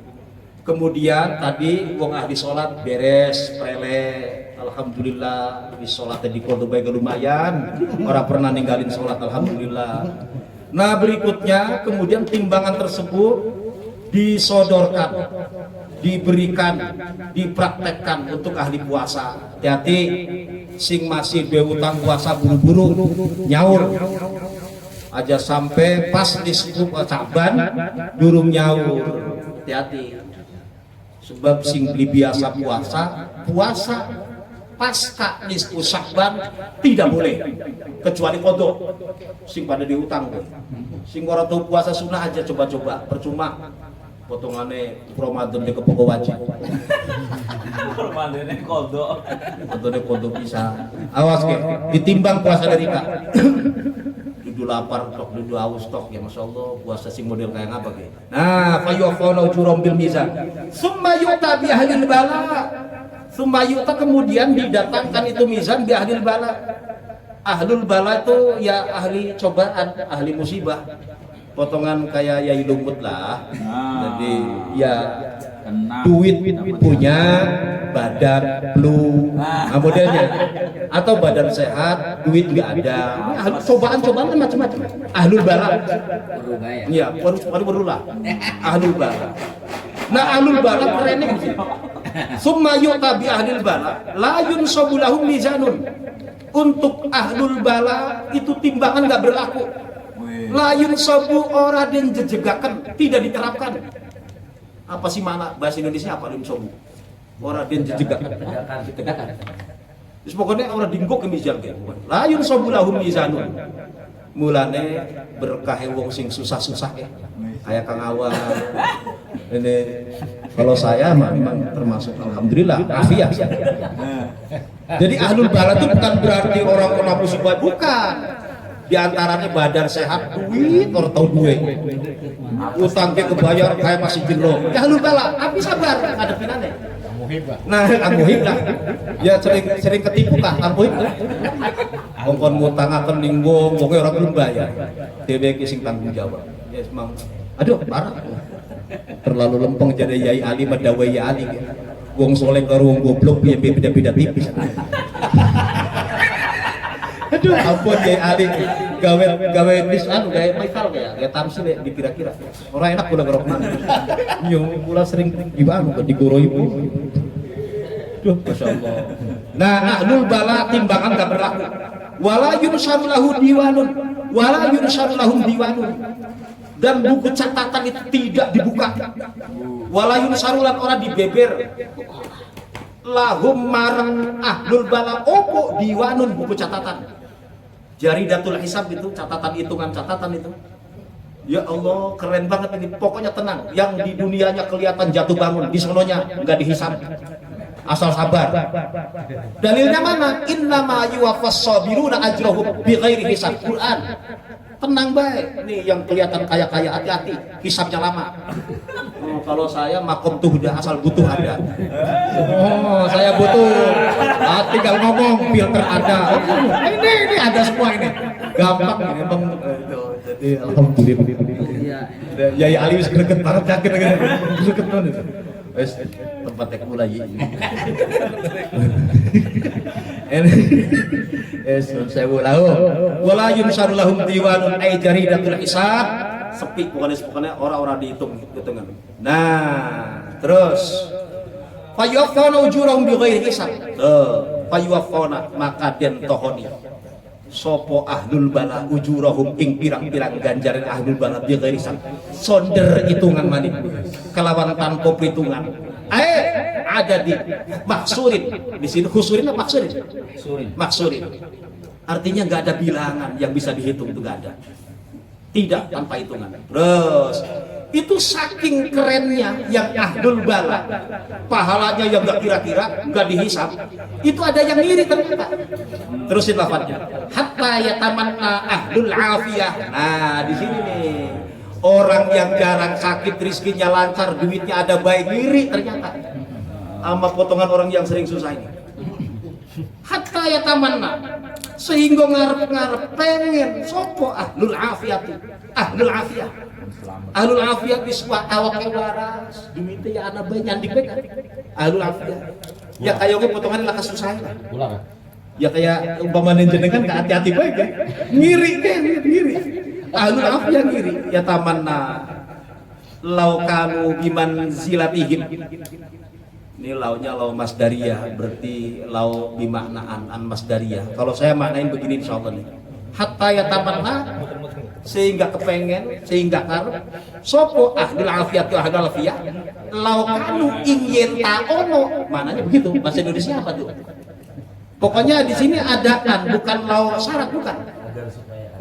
Kemudian tadi wong ahli salat beres prele, alhamdulillah wis salatnya dikodo bae lumayan, ora pernah ninggalin salat alhamdulillah. Nah, berikutnya kemudian timbangan tersebut disodorkan, diberikan, dipraktekkan untuk ahli puasa. Hati-hati sing masih beutang puasa buru-buru nyaur aja sampai pas di Sa'ban durung nyaur. Hati-hati. Sebab sing beli biasa puasa pasca nisfu Sa'ban tidak boleh kecuali kodok. Sing pada diutang tuh. Sing ora tau puasa sunnah aja coba-coba percuma. Potongannya Ramadan di kepoko wajib. Permandannya kodok. Fotonya kodok bisa. Awas ke, ditimbang puasa dari Kak. Dudu lapar tok, dudu haus tok ya Masya Allah puasa sing model kayak apa ke. Nah, fayuwaffawna ujurahum bil mizan. Summa yu'ta bi ahlil bala. Summa yu'ta kemudian didatangkan itu mizan bi ahlil bala. Ahlul bala itu ya ahli cobaan, ahli musibah. Potongan kayak yai lumut lah. Jadi ya duit punya, badan flu, modelnya. Atau badan sehat, duit nggak ada. Cobaan-cobaan macam-macam. Ahlul bala. Iya, baru lah. Ahlul bala. Nah, ahlul bala kerennya begini. Summa yu'ta bi ahlil bala la yunsabu lahum mizanun. Untuk ahlul bala itu timbangan nggak berlaku. La yunsabu ora den jejegaken, tidak diterapkan. Apa sih mana bahasa Indonesia apa yunsabu? Ora den jejegaken. Terus pokoknya orang dinggok ke mizan kayak la yunsabu lahum mizanun. Mulane berkah wong sing susah-susah ya. Kayak Kang Awal. Ini kalau saya memang termasuk alhamdulillah afiat. Jadi ahlul bala itu bukan berarti orang kena musibah, bukan. Di antaranya badan sehat, duit or tau duit. Utang ke kebayar kayak masih jero. Ya ahlul bala, tapi sabar ngadepinane. Nah, amuhib lah. Ya sering ketipu kah amuhib lah. Wong kon mutangaken ning wong, wonge ora belum bayar. Dhewe iki sing tanggung jawab. Ya memang Aduh, parah. Terlalu lempeng jadi Yai Ali Madawa Yai Ali. Wong soleh karo wong goblok piye beda-beda tipis. Aduh, ampun Yai Ali. Gawe bis anu gawe Michael ya tamsil ya dikira-kira. Ora enak kula ngerok mana. Yo kula sering gimana kok digoroi bu. Duh, masyaallah. Nah, ahlul bala timbangan gak berlaku. Wala yunsaru lahu diwanun. Wala yunsaru lahum diwanun. Dan buku catatan itu tidak dibuka. Wala yunsaru lan ora dibeber. Lahum marang ahlul bala opo diwanun buku catatan. Jaridatul hisab itu catatan hitungan catatan itu. Ya Allah, keren banget ini. Pokoknya tenang. Yang di dunianya kelihatan jatuh bangun, di sononya nggak dihisab. Asal sabar. Dalilnya mana? Innama yuwaffas sabiruna ajrahum bighairi hisab. Quran. Tenang baik. Nih yang kelihatan kaya-kaya, hati-hati. Hisabnya lama. Oh, kalau saya makom tuh udah asal butuh ada. Oh, saya butuh. Tinggal ngomong, filter ada. Oh, ini ada semua ini. Gampang ini emang. Jadi alhamdulillah. Yai Ali wis greget banget yakin greget banget. Wes tempatnya mulai. Saya ulahu. Wala yunsaru lahum diwanun ay jaridatul hisab. Sepi pokoknya orang-orang dihitung hitungan. Nah, terus fayuwaffawna ujurahum bighairi hisab. Fayuwaffawna maka den tohoni sopo ahlul bala ujurahum ing pirang-pirang ganjaran ahlul bala bighairi hisab. Sonder hitungan manik kelawan tanpa perhitungan. Ada di maksurin. Di sini khusurin apa maksurin? Maksurin. Artinya nggak ada bilangan yang bisa dihitung, itu nggak ada. Tidak tanpa hitungan. Terus itu saking kerennya yang ahlul bala, pahalanya yang nggak kira-kira, nggak dihisab. Itu ada yang iri ternyata. Terusin lafadznya. Hatta yatamanna ahlul afiyah. Nah di sini nih. Orang yang jarang sakit, rizkinya lancar, duitnya ada baik, iri ternyata. Sama potongan orang yang sering susah ini. Hatta ya tamanna, sehingga ngarep-ngarep pengen sopo ahlul afiyat. Ahlul afiyah. Ahlul afiyat disebut awake waras, duitnya ya ana baik nyandik baik kan. Ahlul afiyah. Ya kayaknya potongan lah kesusahan. Ya kayak umpamanya jenengan ke hati-hati baik kan. Ngiri kan, ngiri. Ahlul afiyah ngiri ya tamanna laukanu biman zilatihim. Ini launya lau masdariyah, berarti lau bimaknaan an masdariyah. Kalau saya maknain begini insyaallah nih. Hatta ya tamanna, sehingga kepengen, sehingga karep sopo ahlul afiyah tu ahlul afiyah laukanu ingin taono. Mananya begitu, bahasa Indonesia apa tuh? Pokoknya di sini ada kan, bukan lau syarat, bukan.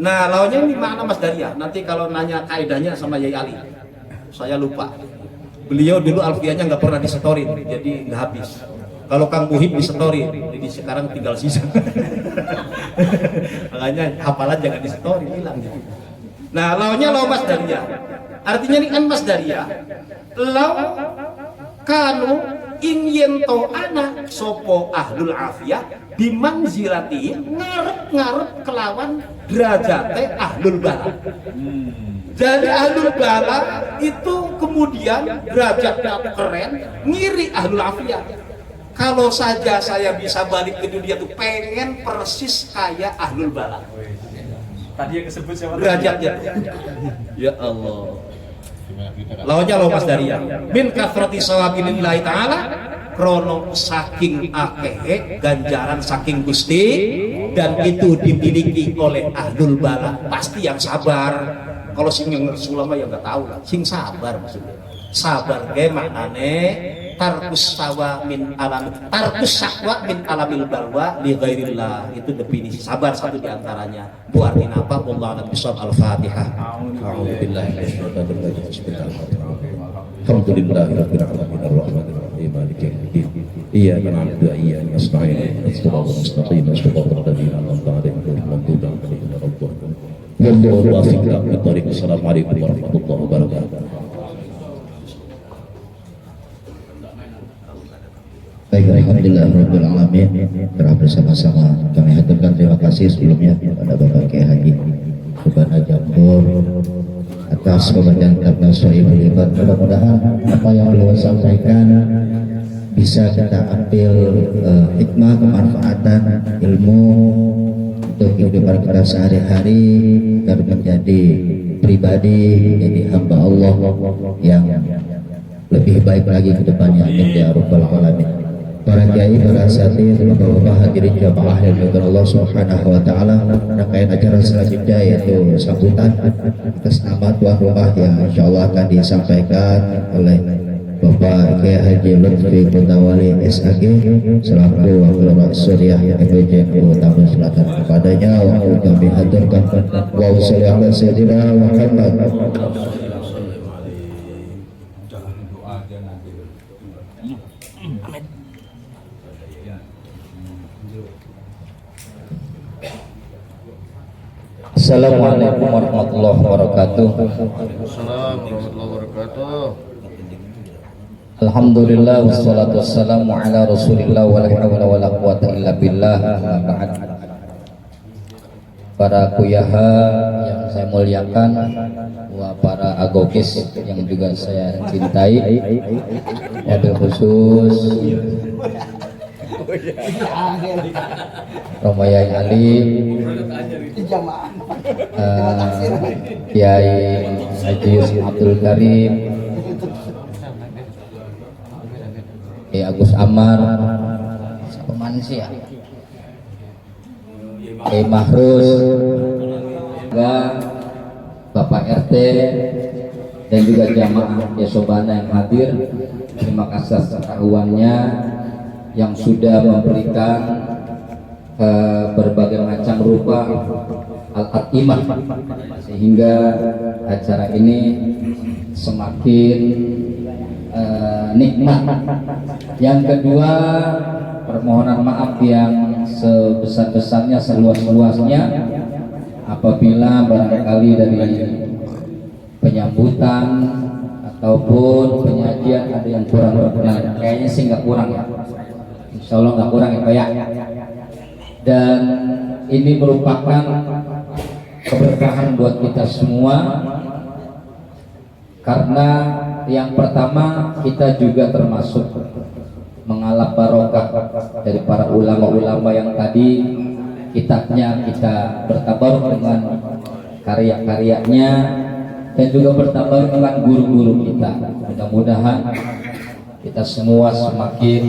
Nah, launya ini makna Mas Daria. Nanti kalau nanya kaidahnya sama Yai Ali, saya lupa. Beliau dulu alfiahnya nggak pernah disetorin, jadi nggak habis. Kalau Kang Muhib disetorin, jadi sekarang tinggal sisa. Makanya hafalan jangan disetorin, hilang. Nah, launya lau Mas Daria. Artinya ini kan Mas Daria. Lau kanu ingin to anak sopo ahlul afiyah bimanzilati ngarep-ngarep kelawan derajate ahlul bala. Jadi ahlul bala itu kemudian derajatnya keren, ngiri ahlul afiyah. Kalau saja saya bisa balik ke dunia tuh pengen persis kayak ahlul bala. Tadi yang kesebut siapa? Derajatnya. Ya Allah. Lawannya lo Mas Daria min kathrati sawabilillahi ta'ala krono saking akehe ganjaran saking Gusti, dan itu dimiliki oleh ahlul bala, pasti yang sabar. Kalau sing yang sulama ya nggak tahu lah, sing sabar maksudnya. Sabar ge maknane tarkus sawa min alam, tarkus sakwa min alamil balwa li ghairillah. Itu definisi sabar satu diantaranya. Bu artinya apa? Wallahu a'lam. Al-Fatihah. A'udzubillahi minasyaitonir rajim. Bismillahirrahmanirrahim. Alhamdulillahirabbil alamin arrahmanir rahim maliki yaumiddin. Iyyaka na'budu wa iyyaka nasta'in. Ihdinas mustaqim siratal ladzina an'amta 'alaihim ghairil maghdubi 'alaihim waladdallin. Wallahu waffiqna ila thariq. Assalamualaikum warahmatullahi wabarakatuh. Baik, alhamdulillah alamin. Telah bersama-sama kami haturkan terima kasih sebelumnya kepada Bapak Kiai Haji Subhana Jambor atas pembacaan kitab Sohibul Ibad. Mudah-mudahan apa yang beliau sampaikan bisa kita ambil hikmah, kemanfaatan, ilmu untuk kehidupan kita sehari-hari agar menjadi pribadi, menjadi hamba Allah yang lebih baik lagi ke depannya. Amin ya rabbal alamin. Para kiai, para asatidz, bapak-bapak hadirin jamaah yang dimuliakan Allah Subhanahu wa taala, rangkaian acara selanjutnya yaitu sambutan atas nama tuan rumah yang insyaallah akan disampaikan oleh Bapak Kiai Haji Lutfi Mutawali SAG selaku Wakil Rasulullah FJNU Tambun Selatan. Kepadanya waktu kami haturkan wa sallallahu alaihi sayyidina Muhammad. Assalamualaikum warahmatullahi wabarakatuh. Waalaikumsalam warahmatullahi wabarakatuh. Alhamdulillah wassalatu wassalamu ala Rasulillah wa la hawla wa la quwata illa billah. Para kuyaha yang saya muliakan, para agokis yang juga saya cintai, wabil khusus Romayai Ali, Kiai Haji Yusuf Abdul Karim, Kiai Agus Amar, siapa manusia, Kiai Mahrus, Bapak RT, dan juga jamaah Yasobana yang hadir. Terima kasih atas ketahuannya yang sudah memberikan berbagai macam rupa al-atimah sehingga acara ini semakin nikmat. Yang kedua, permohonan maaf yang sebesar-besarnya, seluas-luasnya apabila barangkali dari penyambutan ataupun penyajian ada yang kurang berkenan. Kayaknya sih nggak kurang ya, insya Allah nggak kurang ya Pak ya. Dan ini merupakan keberkahan buat kita semua, karena yang pertama kita juga termasuk mengalap barokah dari para ulama-ulama yang tadi kitabnya kita bertabaruk dengan karya-karyanya, dan juga bertabaruk dengan guru-guru kita. Mudah-mudahan kita semua semakin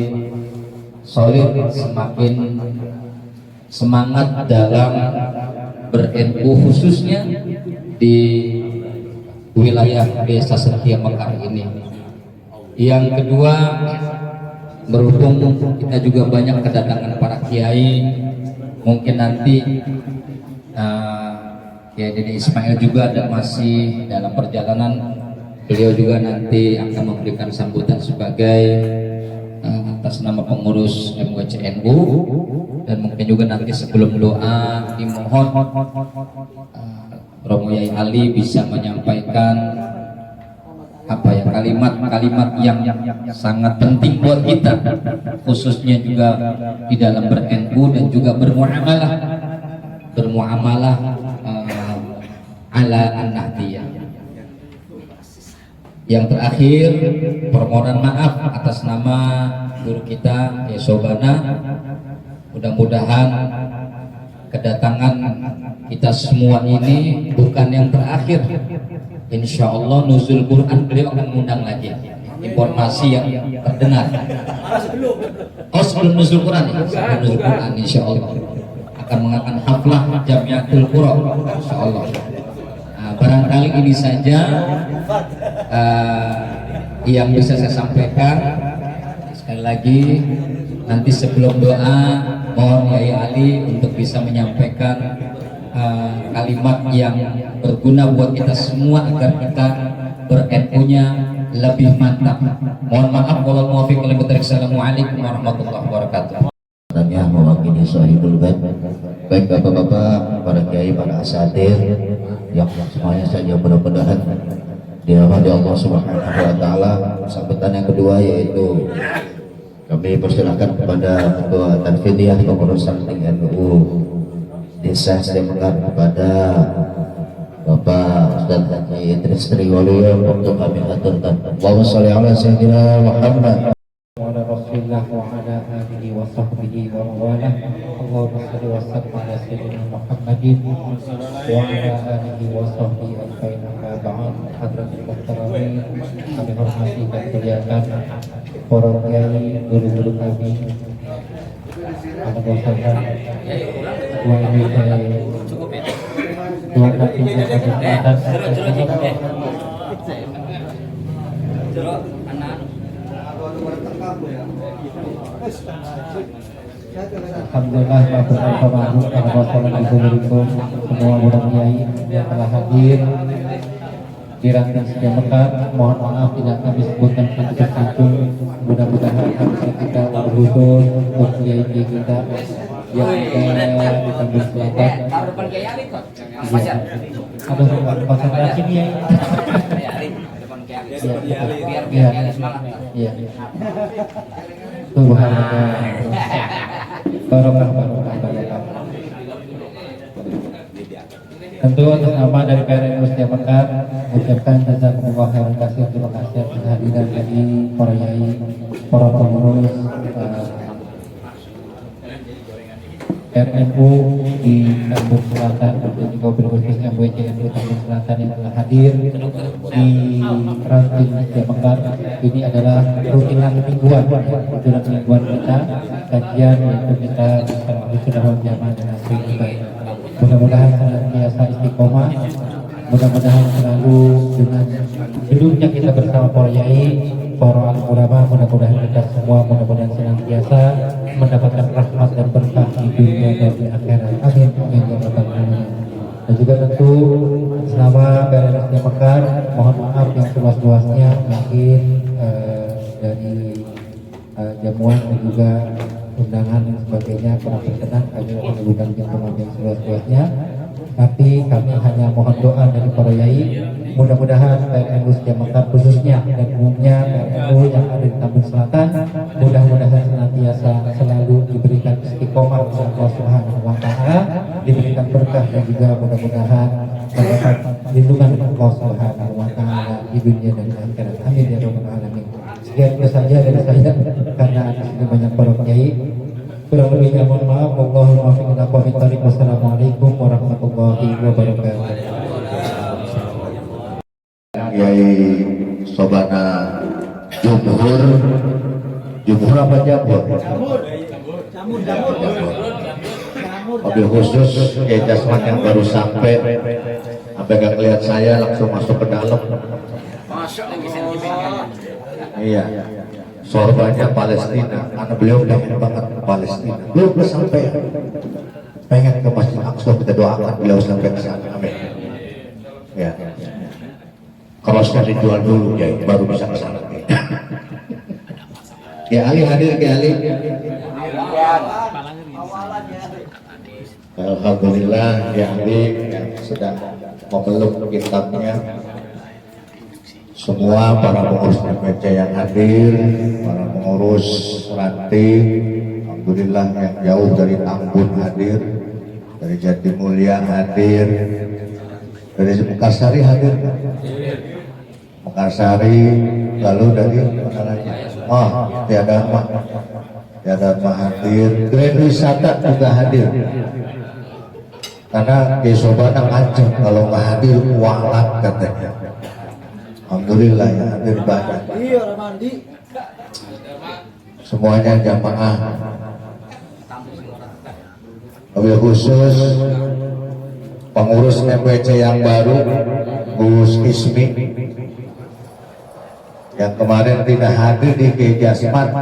solid, semakin semangat dalam ber-NU khususnya di wilayah Desa Setia Mekar ini. Yang kedua, berhubung kita juga banyak kedatangan para kiai, mungkin nanti Kiai Dede Ismail juga ada masih dalam perjalanan. Beliau juga nanti akan memberikan sambutan sebagai atas nama pengurus MWCNU, dan mungkin juga nanti sebelum doa dimohon Romo Yai Ali bisa menyampaikan apa ya, kalimat-kalimat yang sangat penting buat kita, khususnya juga di dalam ber-NU dan juga bermuamalah ala an-nahdiyah. Yang terakhir, permohonan maaf atas nama guru kita Yasobana. Mudah-mudahan kedatangan kita semua ini bukan yang terakhir. Insya Allah nuzul Quran beliau akan mengundang lagi. Informasi yang terdengar. Oh, sebelum nuzul Quran ya? Sebelum nuzul Quran insya Allah akan mengadakan haflah Jamiatul Qura insya Allah. Barangkali ini saja yang bisa saya sampaikan. Sekali lagi, nanti sebelum doa mohon Yai Ali untuk bisa menyampaikan kalimat yang berguna buat kita semua agar kita ber-NU-nya lebih mantap. Mohon maaf, wallahul muwaffiq wal hidayah. Assalamualaikum warahmatullahi wabarakatuh. Tanya mewakili Sohibul Ibad, baik bapak-bapak, para kiai, para asatidz yang semuanya saja, mudah-mudahan dirahmati Allah Subhanahu wa taala. Sambutan yang kedua yaitu kami persilakan kepada Ketua Tanfidiyah Pengurus Ranting NU Desa Setia Mekar kepada Bapak Ustaz Haji Idris Trigolio untuk kami aturkan. Allahumma sholli ala sayyidina Muhammad wa ala rasulillah wa ala alihi wa sahbihi wa mawalah. Allahumma sholli wa sallim ala sayyidina Muhammadin wa ala alihi wa sahbihi ajmain. Ba'd, hadratul muhtaramin, kami hormati dan muliakan para kiai, guru-guru kami, anak saya, dua ini dua kaki Alhamdulillah, Assalamualaikum semua orang kiai yang telah hadir di Ranting Setia Mekar. Mohon maaf tidak kami sebutkan satu persatu. Mudah-mudahan kita berhubung untuk kiai kita yang ada di Tambun Selatan. Ada konsentrasi nih ya. Biar semangat. Iya. Subhanallah. Barokah. Tentu atas nama dari PRN Setia Mekar mengucapkan jazakumullah khairan kasih, terima kasih atas kehadiran dari para yai, para pengurus RNU di Tambun Selatan dan juga pengurus MWCNU Tambun Selatan yang telah hadir di Ranting Setia Mekar. Ini adalah rutinan mingguan kita, kajian yaitu kita bersama Sudah Jamaah dan Asri Ibadah. Mudah-mudahan senantiasa istiqomah, mudah-mudahan selalu dengan duduknya kita bersama para yai, para alim ulama, mudah-mudahan kita semua mudah-mudahan senantiasa mendapatkan rahmat dan berkah di dunia dan di akhirat. Amin amin ya rabbal alamin. Dan juga tentu selama PRN Setia Mekar, mohon maaf yang seluas-luasnya mungkin dari jamuan dan juga undangan dan sebagainya kurang berkenan, kami akan melakukan jamuan yang seluas-luasnya. Tapi kami hanya mohon doa dari para yai, mudah-mudahan PRNU Setia Mekar khususnya dan umumnya PRNU yang ada di Tambun Selatan, mudah-mudahan senantiasa selalu diberikan istiqomah oleh Allah Subhanahu wa Ta'ala, diberikan berkah dan juga mudah-mudahan mendapat lindungan Allah Subhanahu wa Ta'ala di dunia dan di akhirat. Amin ya rabbal alamin. Sekian itu saja dari saya karena ada sudah banyak para kiai. Kurang lebihnya mohon maaf. Allahumma fiqna wa fiqtarik. Wassalamualaikum warahmatullahi wabarakatuh. Kiai Sobana Jumhur apa Jabur? Mobil khusus Kiai Jasman yang baru sampai gak lihat saya langsung masuk ke dalam. Iya, sorbannya Palestina karena beliau pengen banget ke Palestina. Belum sampai, pengen ke Masjid Aqsa, kita doakan beliau sampai ke sana. Amin. Ya, krosnya dijual dulu ya, baru bisa ke sana. Ya Ali hadir, ya Ali. Alhamdulillah ya Ali yang sedang memeluk kitabnya. Semua para pengurus MPC yang hadir, para pengurus ranting, alhamdulillah yang jauh dari Tambun hadir, dari Jatimulya hadir, dari Mekarsari hadir, Mekarsari, lalu dari mana lagi? Tiada hadir, Grand Wisata juga hadir. Karena Kiai Sobana ngancam kalau nggak hadir walat katanya. Alhamdulillah ya hadir banyak. Semuanya jamaah. Wabil khusus pengurus MPC yang baru, Gus Ismi, yang kemarin tidak hadir di Kiai Jasman.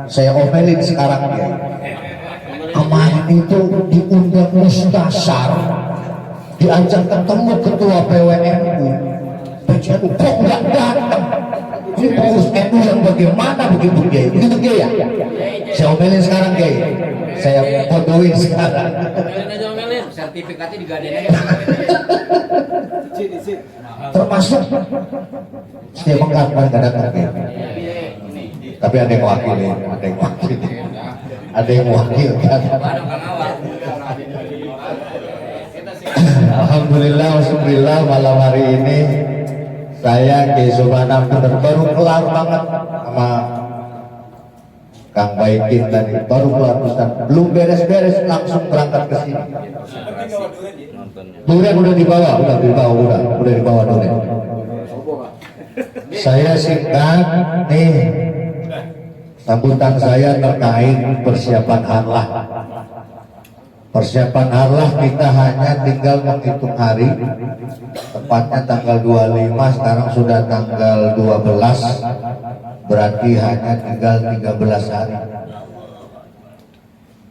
Saya omelin sekarang ya. Kemarin itu diundang Mustasar, diajak ketemu ketua PWNU. Kok nggak datang? Ini pengurus NU yang bagaimana begitu Kiai? Begitu Kiai ya? Saya omelin sekarang Kiai. Saya fotoin sekarang. Sertifikatnya digadein. Termasuk Setia Mekar nggak datang Kiai. Tapi ada yang wakili, ada yang wakil kan. Alhamdulillah, alhamdulillah malam hari ini saya Ki Subhana baru kelar banget sama Kang Baikin tadi, baru kelar Ustaz, belum beres-beres langsung berangkat ke sini. Durian udah dibawa, udah dibawa durian. Saya singkat nih sambutan saya terkait persiapan harlah. Persiapan harlah kita hanya tinggal menghitung hari, tepatnya tanggal 25, sekarang sudah tanggal 12, berarti hanya tinggal 13 hari.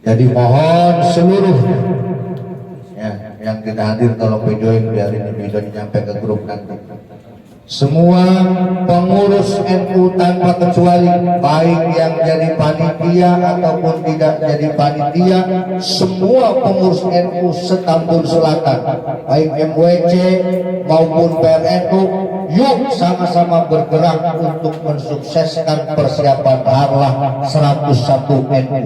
Jadi mohon seluruh ya, yang tidak hadir tolong videoin, biar ini video nyampe ke grup nanti. Semua pengurus NU tanpa kecuali, baik yang jadi panitia ataupun tidak jadi panitia, semua pengurus NU setambun selatan, baik MWC maupun PRNU, yuk sama-sama bergerak untuk mensukseskan persiapan harlah 101 NU.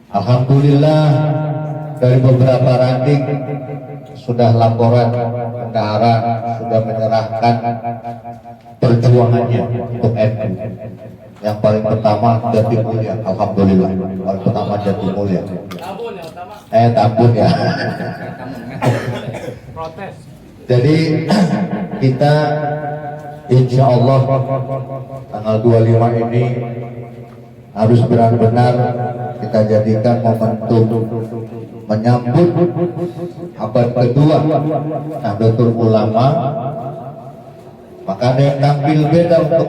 Alhamdulillah dari beberapa ranting sudah laporan bendahara sudah menyerahkan perjuangannya untuk NU. Yang paling pertama Jatimulya, alhamdulillah. Paling pertama Jatimulya. Tabun ya. Protes. Jadi kita insya Allah tanggal 25 ini harus benar-benar kita jadikan momentum menyambut abad kedua Nahdlatul Ulama. Maka ada yang tampil beda untuk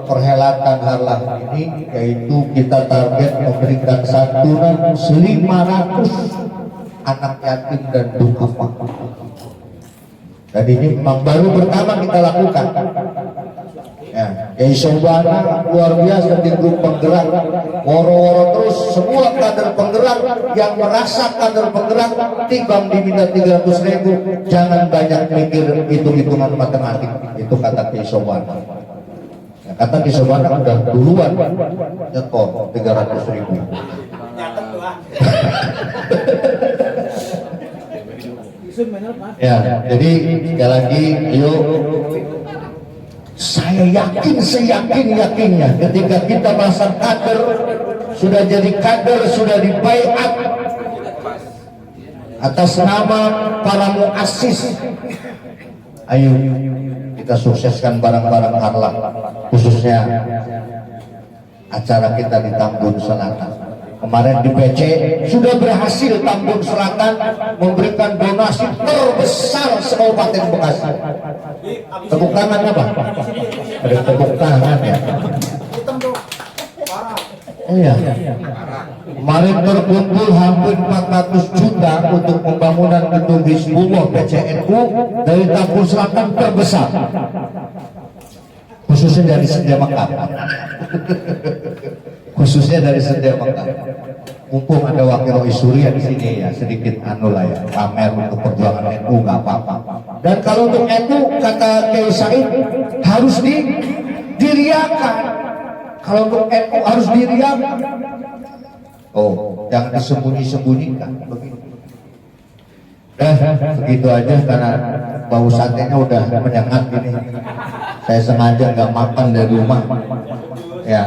perhelatan harlah ini, yaitu kita target memberikan santunan 500 anak yatim dan duafa. Dan ini memang baru pertama kita lakukan. Ya, Subhana luar biasa di grup penggerak, woro-woro terus semua kader penggerak yang merasa kader penggerak timbang diminta 300.000, jangan banyak mikir hitung-hitungan matematik, itu kata Subhana. Ya, kata Subhana udah duluan nyetor 300.000. Ya, jadi sekali lagi, ayo. Saya yakin seyakin-yakinnya ketika kita merasa kader, sudah jadi kader, sudah dibaiat atas nama para muassis, ayo kita sukseskan barang-barang harlah, khususnya acara kita di Tambun Selatan. Kemarin di PC sudah berhasil Tambun Selatan memberikan donasi terbesar se-Kabupaten Bekasi. Tepuk tangan apa? Ada tepuk tangan ya. Iya. Kemarin terkumpul hampir 400 juta untuk pembangunan gedung Hizbullah PCNU dari Tambun Selatan terbesar. Khususnya dari Sedia Mekah. Khususnya dari Sedia Mekah. Mumpung ada Wakil Rois Surya di sini ya, sedikit anu lah ya, pamer untuk perjuangan NU nggak apa-apa. Dan kalau untuk NU kata Kiai Said harus diriakan. Kalau untuk NU harus diriakan. Oh, jangan disembunyi-sembunyikan. Begitu aja karena bau satenya udah menyengat ini. Saya sengaja nggak makan dari rumah. Ya.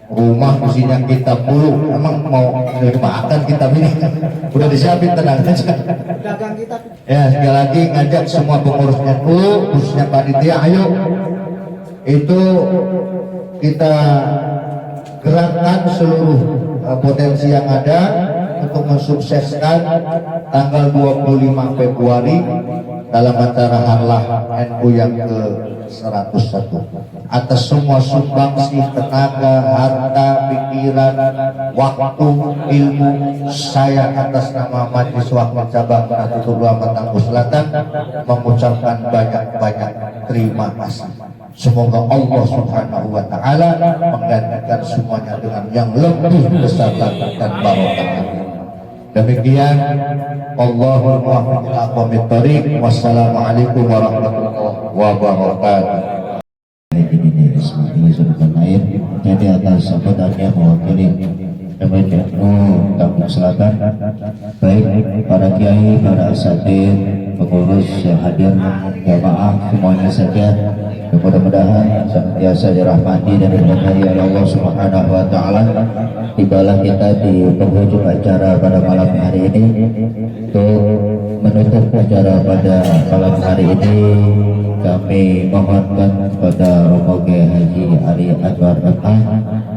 Rumah isinya kitab dulu, emang mau makan kitab ini udah disiapin, tenang aja. Ya, sekali lagi ngajak semua pengurusnya dulu, khususnya panitia, ayo itu kita gerakkan seluruh potensi yang ada untuk mensukseskan tanggal 25 Februari dalam acara harlah NU yang ke-101 atas semua sumbangsi tenaga, harta, pikiran, waktu, ilmu. Saya atas nama Majelis Wakil Cabang Nahdlatul Ulama Tambun Selatan mengucapkan banyak-banyak terima kasih. Semoga Allah Subhanahu wa Ta'ala menggantikan semuanya dengan yang lebih besar dan barokah. Demikian, Allahul muwaffiq ila aqwamit thoriq. Wassalamualaikum warahmatullahi wabarakatuh. Ini semuanya sudah air. Jadi atas sambutannya mewakili MNU Tanjung Selatan, baik para kiai, para asatidz, pengurus yang hadir, jamaah semuanya saja, mudah-mudahan senantiasa dirahmati dan diberkahi oleh Allah Subhanahu wa taala. Tibalah kita di penghujung acara pada malam hari ini. Untuk menutup acara pada malam hari ini, kami mohonkan kepada Romo Kiai Haji Ari Anwar MA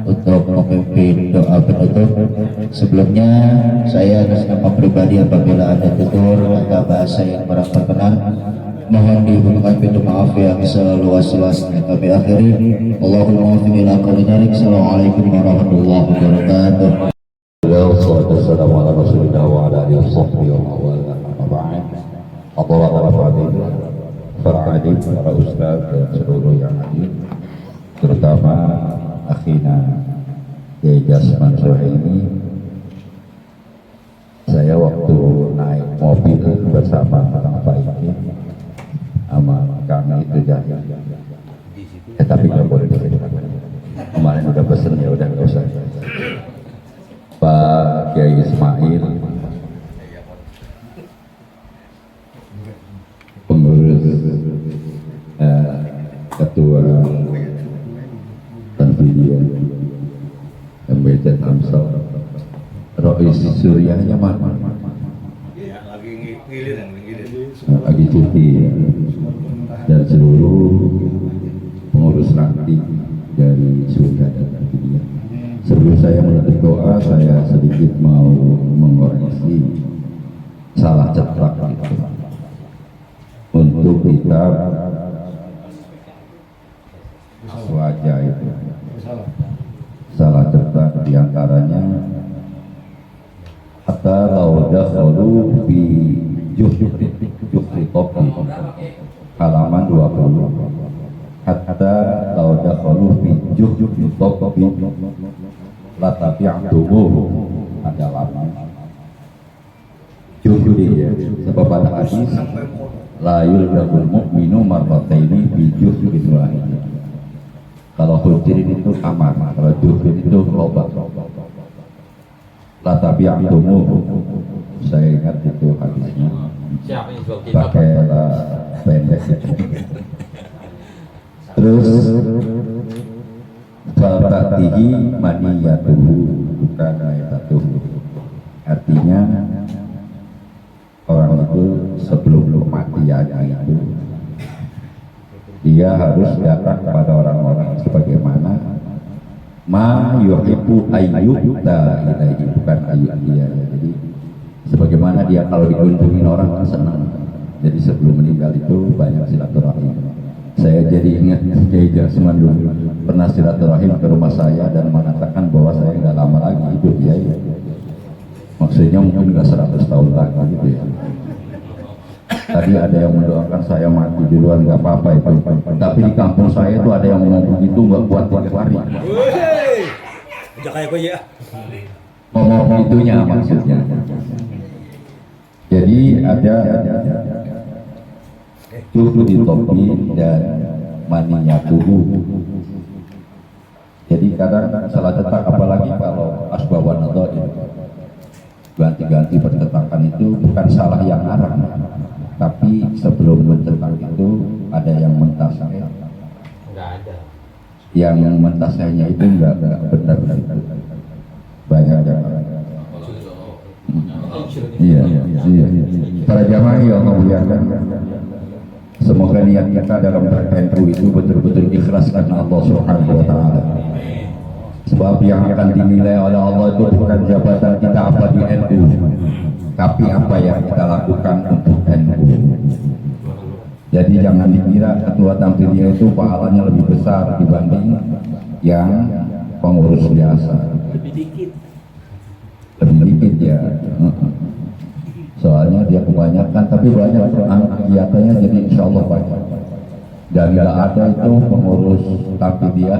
untuk memimpin doa penutup. Sebelumnya saya atas nama pribadi apabila ada tutur kata bahasa yang kurang berkenan, mohon dibukakan pintu maaf yang seluas-luasnya. Kami akhiri, Allahumma waffiqna qawli dzalik. Assalamualaikum warahmatullahi wabarakatuh. Wassalamualaikum warahmatullahi wabarakatuh. Para hadir, para ustaz dan seluruh yang hadir, terutama akhina Kiai Jasman sore ini. Saya waktu naik mobil bersama Kang Faiki sama kami itu jahil, tapi nggak boleh pesen. Kemarin udah pesen, ya udah nggak usah. Pak Kiai Ismail, pengurus ketua Tanfidia MBC Tamsel, Rois Suryanya mana? Lagi cuti ya. Dan seluruh pengurus ranting dari Surya dan Tanfidia. Sebelum saya menutup doa, saya sedikit mau mengoreksi salah cetak itu. Untuk kitab Aswaja itu salah cetak diantaranya hatta law dakhalu bi juhri topi halaman 20, hatta law dakhalu bi juhri topi la tabi'tuhu ada lama juhri ya, sebab pada hadis la yuldabul mu'minu marrataini bi juhrin wahid. Kalau hujrin itu kamar, kalau juhrin itu lobak. La tabi'tumu, saya ingat itu hadisnya. Siapa yang jual kitab? Pakai pendek itu. Terus Fa'atihi maniyatuhu, bukan ayatuhu. Artinya orang itu sebelum kematiannya itu dia harus datang kepada orang-orang sebagaimana ma yuhibbu ayyuta ilaihi, bukan ayyutia. Jadi sebagaimana dia kalau dikunjungin orang kan senang. Jadi sebelum meninggal itu banyak silaturahim. Saya jadi ingat Kiai Jasman dulu pernah silaturahim ke rumah saya dan mengatakan bahwa saya nggak lama lagi hidup ya. Maksudnya mungkin nggak 100 tahun lagi gitu ya. Tadi ada yang mendoakan saya mati duluan, nggak apa-apa itu. Tapi di kampung saya itu ada yang ngomong begitu nggak buat hari. Ngomong itunya maksudnya. Jadi ada tubuh di topi dan maninya tubuh. Jadi kadang salah cetak, apalagi kalau asbaban atau ganti-ganti percetakan itu bukan salah yang arah, tapi sebelum mencetak itu ada yang mentasnya. Enggak ada. Yang mentasnya itu enggak benar. Banyak yang iya. Para jamaah yang memuliakan, semoga niat kita dalam ber-NU itu betul-betul ikhlas karena Allah Subhanahu wa taala. Sebab yang akan dinilai oleh Allah itu bukan jabatan kita apa di NU, tapi apa yang kita lakukan untuk NU. Jadi jangan dikira ketua Tanfidia itu pahalanya lebih besar dibanding yang pengurus biasa. Lebih dikit ya. Soalnya dia kebanyakan, tapi banyak kegiatannya, jadi insya Allah banyak. Dan tidak ada itu pengurus Tanfidia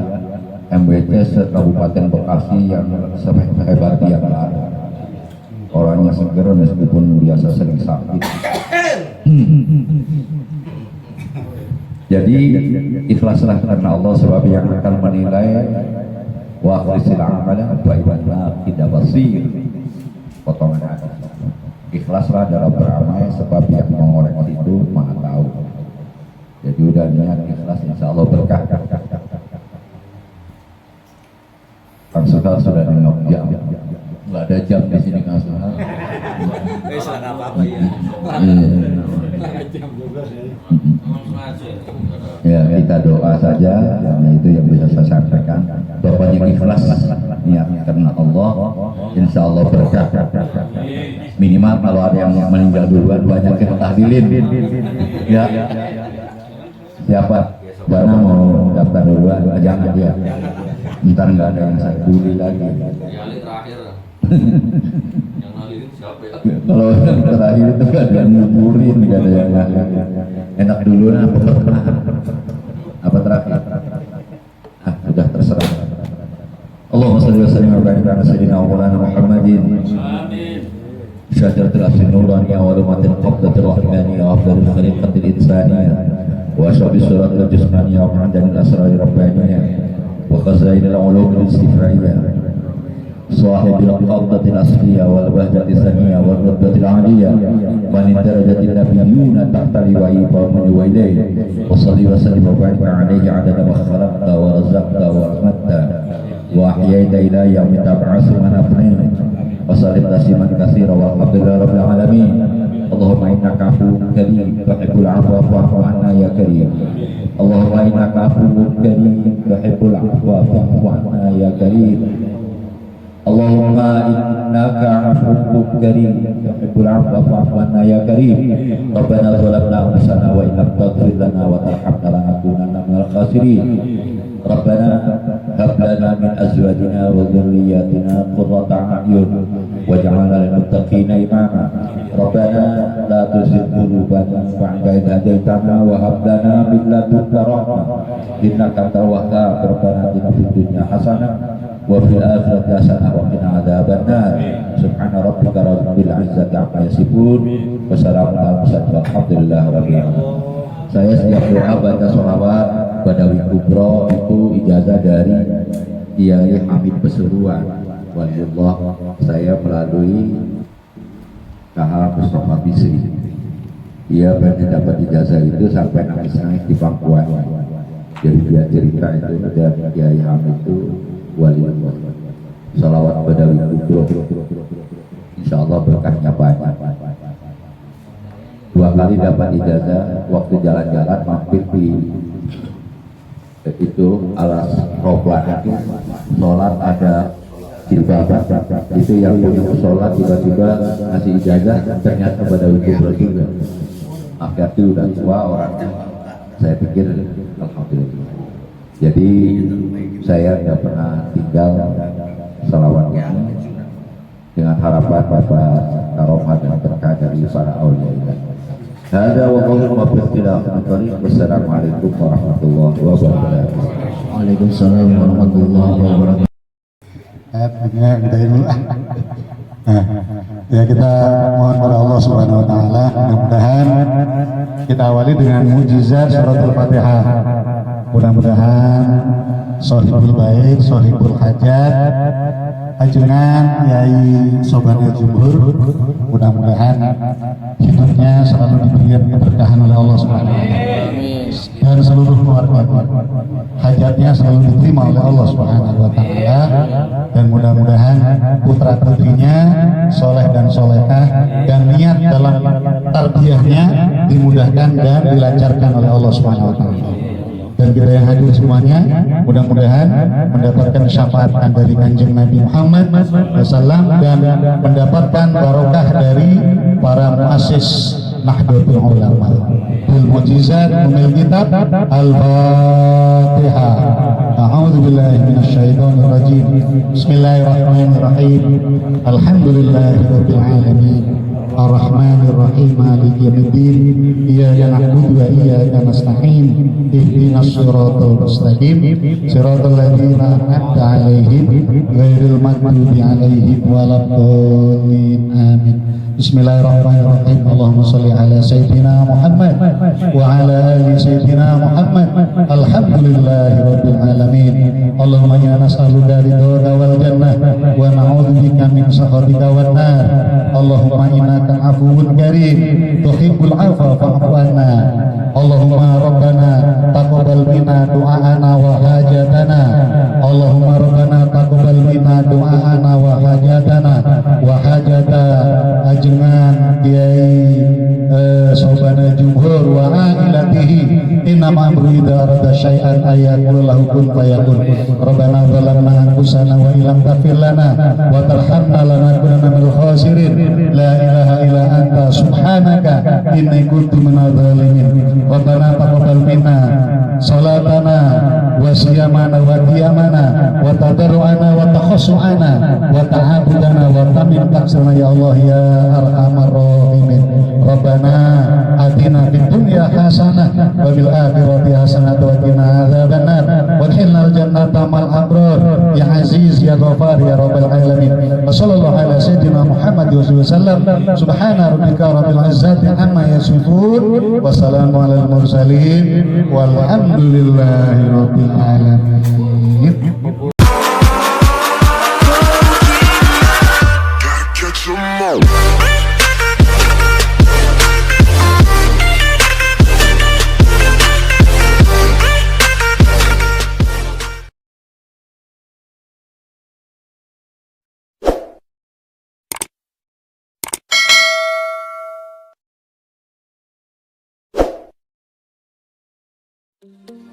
MBC se-Kabupaten Bekasi yang sehebat dia nggak ada. Orangnya seger meskipun biasa sering sakit. Jadi ikhlaslah karena Allah, sebab yang akan menilai wa akhlisil amala wa ibadna tidak basir. pasrah dalam beramai, sebab yang mengoreksi itu Maha tahu. Jadi udah niat ikhlas, insya Allah berkah. Kang Suhal sudah nengok jam, nggak ada jam di sini Kang Suhal. Salah nggak apa-apa ya. Jam 12 Ya ya. kita doa saja, hanya itu yang bisa saya sampaikan. Bapaknya ikhlas niat karena Allah, insya Allah berkah. Minimal kalau ada yang meninggal duluan banyak kita tahlilin. Ya. Siapa? Bana mau daftar duluan? Jangan dia. Ntar nggak ada yang saya bully lagi. Yang terakhir. Yang ngalirin siapa ya? Kalau yang terakhir itu nggak ada yang nguburin, nggak ada yang enak dulu apa pertengahan? Apa terakhir? Sudah terserah. Allahumma shalli wa sallim wa barik ala sayyidina wa maulana Muhammadin. Amin. Syajaratul asri nuraniyah wa lumatil qabdatil rahmaniyah wa afdalil khaliqatil insaniyah wa ashabi suratul jismaniyah wa ma'adanil asrari rabbaniyah wa khazainil ulumil istifra'iyah sahibil qabdatil asriyah wal bahjatil saniyah wal rudbatil aliyah wa min darajatil nabiyyuna tahta liwa'i wa man yuwaidai wa salli wa sallim wa barik alaihi adada ma khalaqta wa razaqta wa rahmatta wa ahyaita ila yaumil tab'atsu man afnina wa sallim tasliman katsira walhamdulillahi rabbil alamin. Allahumma innaka afuwwun karim tuhibbul afwa fa'fu anna ya karim. Allahumma innaka afuwwun karim tuhibbul afwa fa'fu anna ya karim. Allahumma innaka afuwwun karim tuhibbul afwa fa'fu anna ya karim. Rabbana zalamna anfusana wa in lam taghfir lana wa tarhamna lanakunanna minal khasirin. Rabbana hab lana min azwajina wa dhurriyyatina qurrata a'yun waj'alna lil muttaqina imama. Rabbana la tuzigh qulubana ba'da idh hadaytana wa hab lana min ladunka rahmah innaka antal wahhab. Rabbana atina fid dunya hasanah wa fil akhirati hasanah wa qina adzabannar. Subhana rabbika rabbil izzati amma yasifun wa salamun alal mursalin walhamdulillahi rabbil alamin. Saya setiap doa baca sholawat Badawi Kubro itu ijazah dari Kiai Hamid Pesuruan Waliullah. Saya melalui KH Mustafa Bisri. Dia pernah dapat ijazah itu sampai nangis-nangis di pangkuan. Jadi dia cerita itu ada Kiai Hamid itu Waliullah. Sholawat Badawi Kubro, insya Allah berkahnya banyak. 2 kali dapat ijazah waktu jalan-jalan mampir di itu alas roblan itu sholat ada jilbab itu yang punya sholat tiba-tiba ngasih ijazah ternyata Badawi Kubro juga. Akhirnya itu udah tua orangnya, saya pikir alhamdulillah. Jadi saya nggak pernah tinggal salawat ini dengan harapan Bapak karomah dan berkah dari para aulia. Hada wa qawlu wa bikhtilafil tariq. Wassalamualaikum warahmatullahi wabarakatuh. Waalaikumsalam warahmatullahi wabarakatuh. Ya kita mohon kepada Allah Subhanahu wa taala, mudah-mudahan kita awali dengan mukjizat suratul Fatihah. Mudah-mudahan shahibul bait, shahibul hajat, ajunan Yai Sobanil Jumhur, mudah-mudahan hidupnya selalu diberikan keberkahan oleh Allah Subhanahu wa taala dan seluruh keluarga, hajatnya selalu diterima oleh Allah Subhanahu wa taala, dan mudah-mudahan putra putrinya soleh dan solehah dan niat dalam tarbiyahnya dimudahkan dan dilancarkan oleh Allah Subhanahu wa taala. Dan kita yang hadir semuanya mudah-mudahan mendapatkan syafaat dari Kanjeng Nabi Muhammad SAW dan mendapatkan barokah dari para muassis Nahdlatul Ulama. Bil mujizat umil kitab Al-Fatihah. A'udzu billahi minasyaitonir rajim. Bismillahirrahmanirrahim. Alhamdulillahirabbil alamin. Ar-Rahmanir Rahim, Maliki Yaumiddin. Iyyaka na'budu wa iyyaka nasta'in. Ihdinas siratal mustaqim, siratal ladzina an'amta 'alaihim ghairil maghdubi 'alaihim waladdallin. Amin. Bismillahirrahmanirrahim. Allahumma sholli ala sayyidina Muhammad wa ala ali sayyidina Muhammad. Alhamdulillahi rabbil alamin. Allahumma inna nas'aluka ridhaka wal jannah wa na'udzubika min sakhatika wan nar. Allahumma innaka afuwun karim tuhibbul 'afwa fa'fu anna. Allahumma rabbana taqabbal minna du'aana wa hajatana. Allahumma rabbana taqabbal minna du'aana wa hajatana wa hajata ajengan Kiai Sobana Jumhur wa ailatihi innama amru idza arada syai'an ayaqul lahu kun fayakun. Rabbana zalamna anfusana wa illam taghfir lana wa tarhamna lanakunanna minal khasirin. La ilaha illa anta subhanaka inni kuntu minadh dhalimin. Rabbana taqabbal minna salatana wa siyamana wa qiyamana wa tadarruana wa takhassuana wa ta'abudana wa tamim taksana ya Allah ya arhamar rahimin. Rabbana atina fid dunya hasanah wa bil akhirati hasanah wa qina adzabannar wadkhilnal jannata mal abrar ya aziz ya ghafar ya rabbal alamin. Wa sallallahu ala sayyidina Muhammad wa sallam. Subhana rabbika rabbil izzati amma yasifun wa salamun alal mursalin walhamdulillahi rabbil alamin. Thank you.